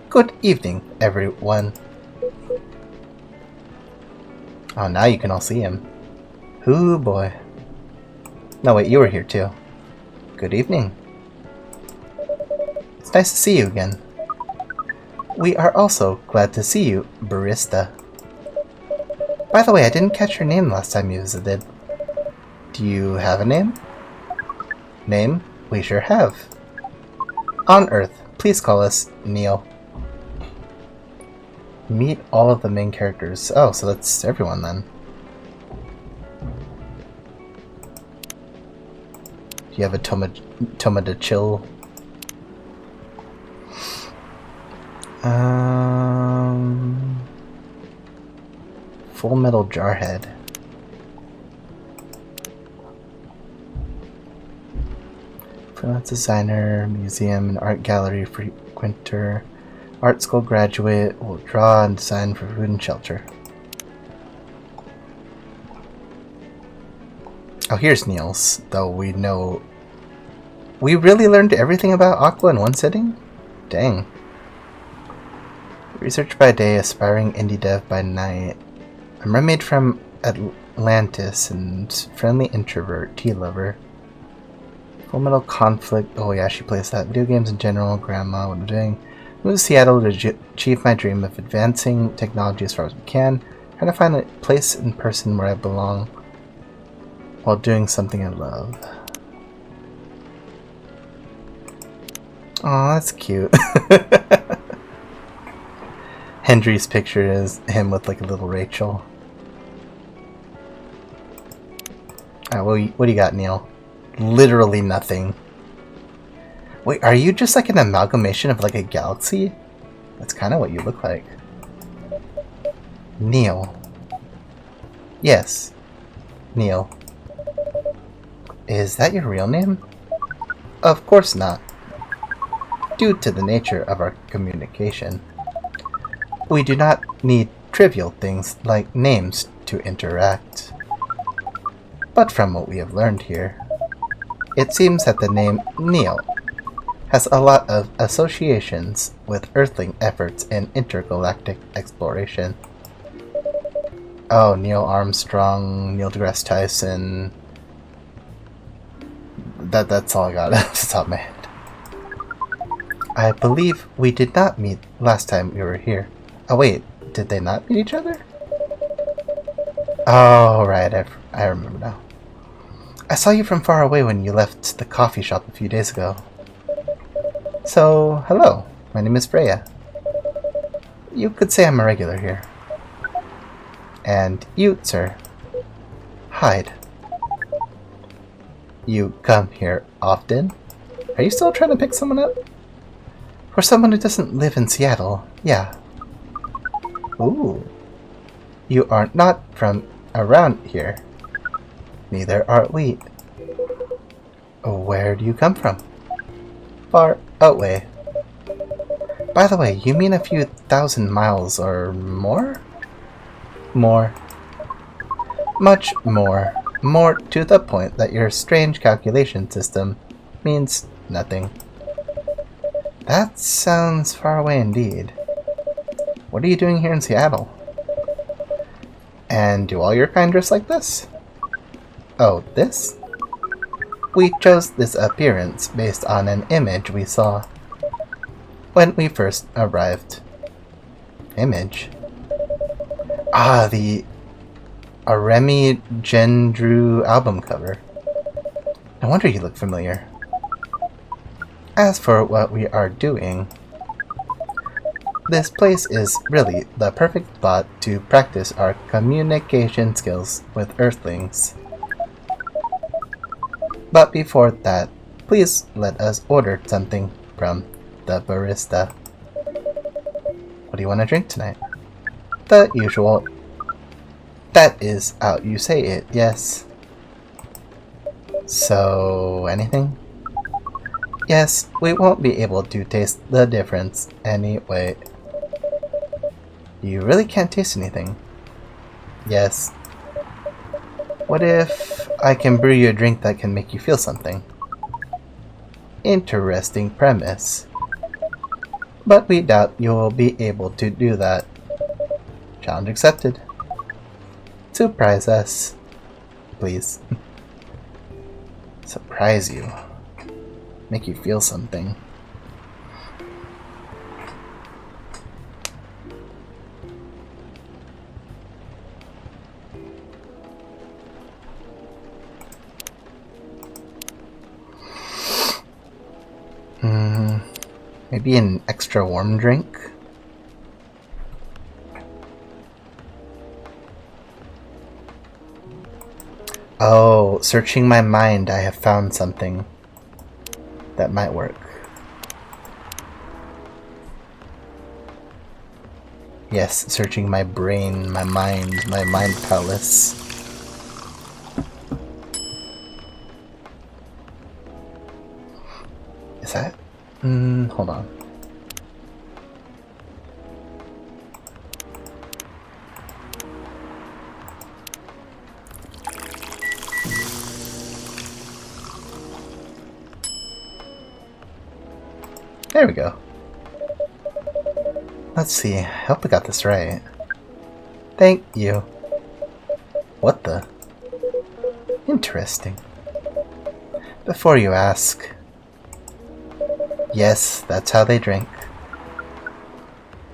Good evening, everyone. Oh, now you can all see him. Ooh, boy. No, wait, you were here too. Good evening. It's nice to see you again. We are also glad to see you, Barista. By the way, I didn't catch your name last time you visited. Do you have a name? Name? We sure have. On Earth, please call us Neil. Meet all of the main characters. Oh, so that's everyone then. Do you have a Toma de Chill? Full Metal Jarhead. Freelance designer, museum and art gallery frequenter, art school graduate, will draw and design for food and shelter. Oh, here's Niels, though we know We really learned everything about Aqua in one sitting? Dang. Research by day, aspiring indie dev by night. A mermaid from Atlantis and friendly introvert, tea lover. Full Metal Conflict. Oh yeah, she plays that. Video games in general, grandma, what I'm doing. Move to Seattle to achieve my dream of advancing technology as far as we can. Trying to find a place in person where I belong while doing something I love. Aw, that's cute. Hendry's picture is him with like a little Rachel. Alright, what do you got, Neil? Literally nothing. Wait, are you just like an amalgamation of like a galaxy? That's kind of what you look like. Neil. Yes. Neil. Is that your real name? Of course not. Due to the nature of our communication, we do not need trivial things like names to interact. But from what we have learned here, it seems that the name Neil has a lot of associations with Earthling efforts in intergalactic exploration. Oh, Neil Armstrong, Neil deGrasse Tyson. That's all I got off the top of my head. I believe we did not meet last time we were here. Oh wait, did they not meet each other? Oh right, I remember now. I saw you from far away when you left the coffee shop a few days ago. So, hello, my name is Freya. You could say I'm a regular here. And you, sir, Hyde. You come here often? Are you still trying to pick someone up? For someone who doesn't live in Seattle, yeah. Ooh. You are not from around here. Neither are we. Where do you come from? Far away. By the way, you mean a few thousand miles or more? More. Much more. More to the point that your strange calculation system means nothing. That sounds far away indeed. What are you doing here in Seattle? And do all your kind dress like this? Oh, this? We chose this appearance based on an image we saw when we first arrived. Image? Ah, the Aremi Gendru album cover. No wonder you look familiar. As for what we are doing, this place is really the perfect spot to practice our communication skills with Earthlings. But before that, please let us order something from the barista. What do you want to drink tonight? The usual. That is how you say it, yes. So, anything? Yes, we won't be able to taste the difference anyway. You really can't taste anything? Yes. What if I can brew you a drink that can make you feel something? Interesting premise. But we doubt you'll be able to do that. Challenge accepted. Surprise us, please. Surprise you. Make you feel something. Maybe an extra warm drink? Oh, searching my mind, I have found something that might work. Yes, searching my brain, my mind palace. Is that? Hold on. There we go. Let's see. I hope I got this right. Thank you. What the? Interesting. Before you ask. Yes, that's how they drink.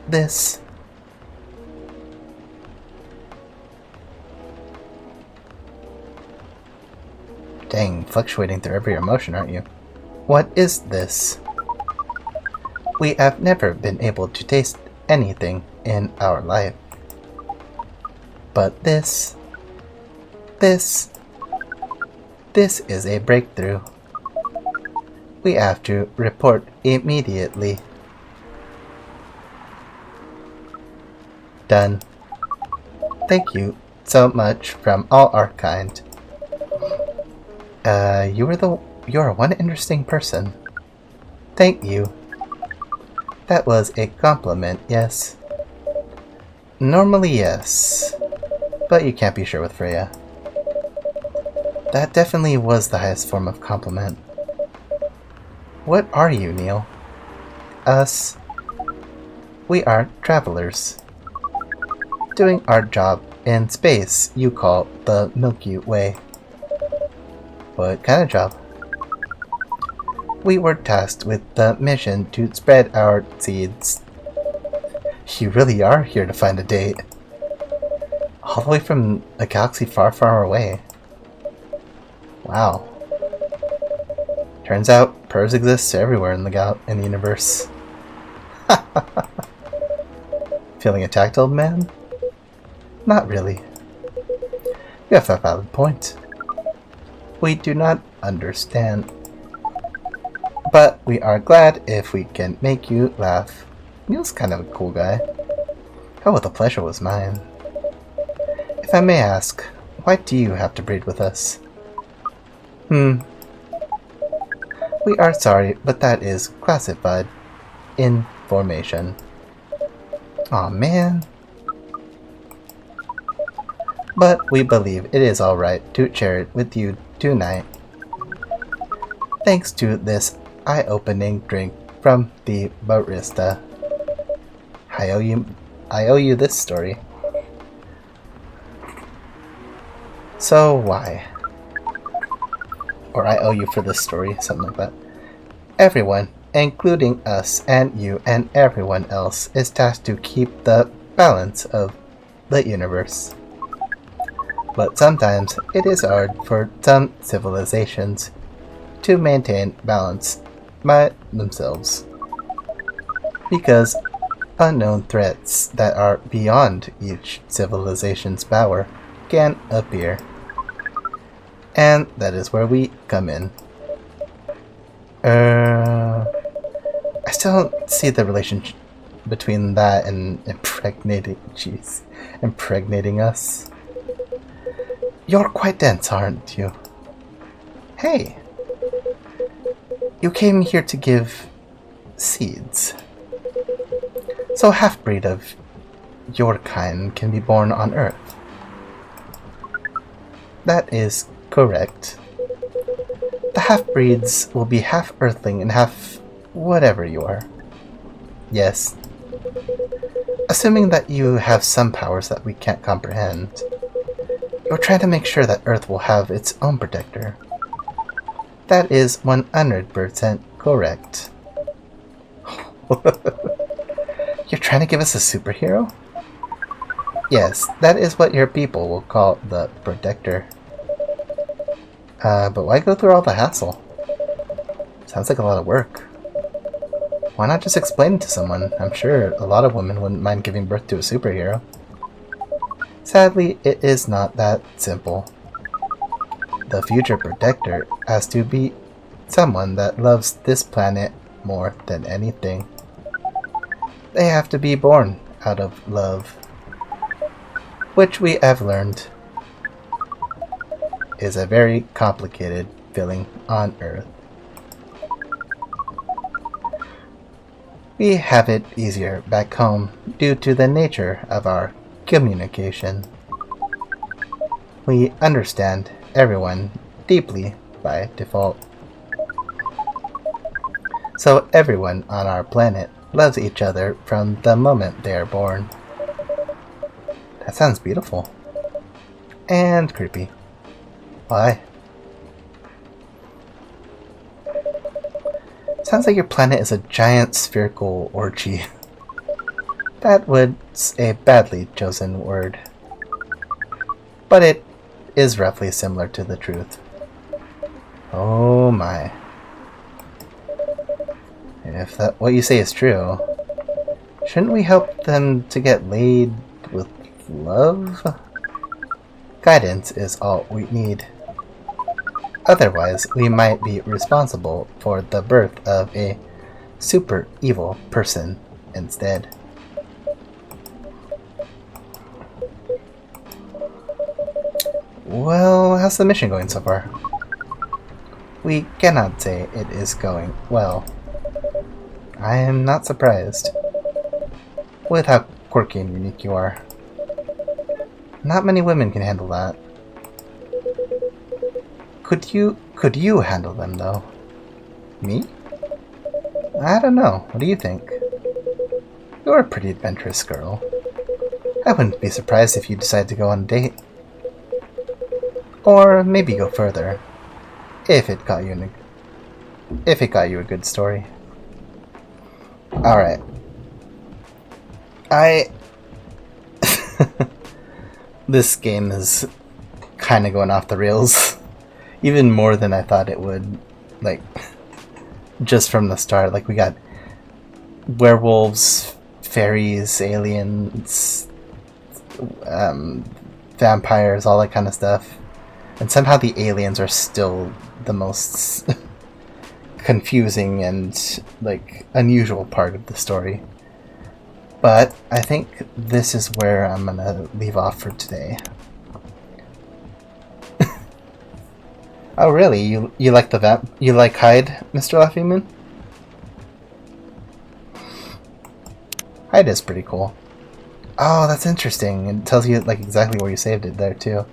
This. Dang, fluctuating through every emotion, aren't you? What is this? We have never been able to taste anything in our life. But this is a breakthrough. We have to report immediately. Done. Thank you so much from all our kind. You're one interesting person. Thank you. That was a compliment, yes? Normally, yes. But you can't be sure with Freya. That definitely was the highest form of compliment. What are you, Neil? Us. We are travelers. Doing our job in space you call the Milky Way. What kind of job? We were tasked with the mission to spread our seeds. You really are here to find a date. All the way from a galaxy far, far away. Wow. Turns out pervs exist everywhere in the universe. Feeling attacked, old man? Not really. You have a valid point. We do not understand. But we are glad if we can make you laugh. Neil's kind of a cool guy. Oh, the pleasure was mine. If I may ask, why do you have to breed with us? We are sorry, but that is classified information. Aw, man. But we believe it is alright to share it with you tonight. Thanks to this eye-opening drink from the barista. I owe you this story. So why? Or I owe you for this story, something like that. Everyone, including us and you and everyone else, is tasked to keep the balance of the universe. But sometimes it is hard for some civilizations to maintain balance by themselves, because unknown threats that are beyond each civilization's power can appear. And that is where we come in. I still don't see the relationship between that and impregnating us. You're quite dense, aren't you? Hey! You came here to give seeds. So a half-breed of your kind can be born on Earth. That is correct. The half-breeds will be half Earthling and half whatever you are. Yes. Assuming that you have some powers that we can't comprehend. You're trying to make sure that Earth will have its own protector. That is 100% correct. You're trying to give us a superhero? Yes, that is what your people will call the protector. But why go through all the hassle? Sounds like a lot of work. Why not just explain it to someone? I'm sure a lot of women wouldn't mind giving birth to a superhero. Sadly, it is not that simple. The future protector has to be someone that loves this planet more than anything. They have to be born out of love, which we have learned is a very complicated feeling on Earth. We have it easier back home due to the nature of our communication. We understand everyone deeply by default. So everyone on our planet loves each other from the moment they are born. That sounds beautiful. And creepy. Why? Sounds like your planet is a giant spherical orgy. That was a badly chosen word. But it is roughly similar to the truth. Oh my. If that what you say is true, shouldn't we help them to get laid with love? Guidance is all we need. Otherwise, we might be responsible for the birth of a super evil person instead. Well, how's the mission going so far? We cannot say it is going well. I am not surprised with how quirky and unique you are. Not many women can handle that. Could you handle them though? Me? I don't know. What do you think? You're a pretty adventurous girl. I wouldn't be surprised if you decide to go on a date. Or maybe go further. If it got you a good story. Alright. This game is kinda going off the rails. Even more than I thought it would. Like, just from the start. Like, we got werewolves, fairies, aliens, vampires, all that kind of stuff. And somehow the aliens are still the most confusing and, like, unusual part of the story. But I think this is where I'm gonna leave off for today. Oh really? You like the you like Hyde, Mr. Laughing Moon? Hyde is pretty cool. Oh, that's interesting. It tells you like exactly where you saved it there too.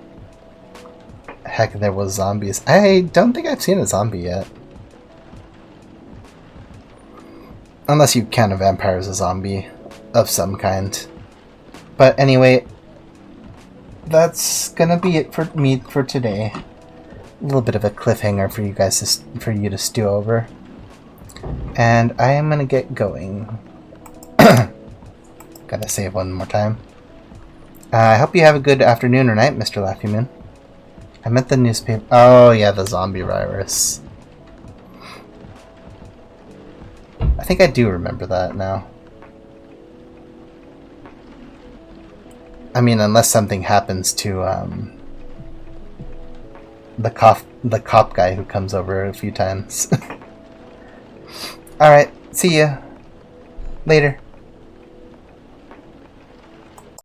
Heck, there was zombies. I don't think I've seen a zombie yet. Unless you count a vampire as a zombie of some kind. But anyway, that's gonna be it for me for today. A little bit of a cliffhanger for you guys for you to stew over. And I am gonna get going. Gotta save one more time. I hope you have a good afternoon or night, Mr. Laughing Moon. I meant the newspaper. Oh yeah, the zombie virus. I think I do remember that now. I mean, unless something happens to the cop guy who comes over a few times. Alright, see ya. Later.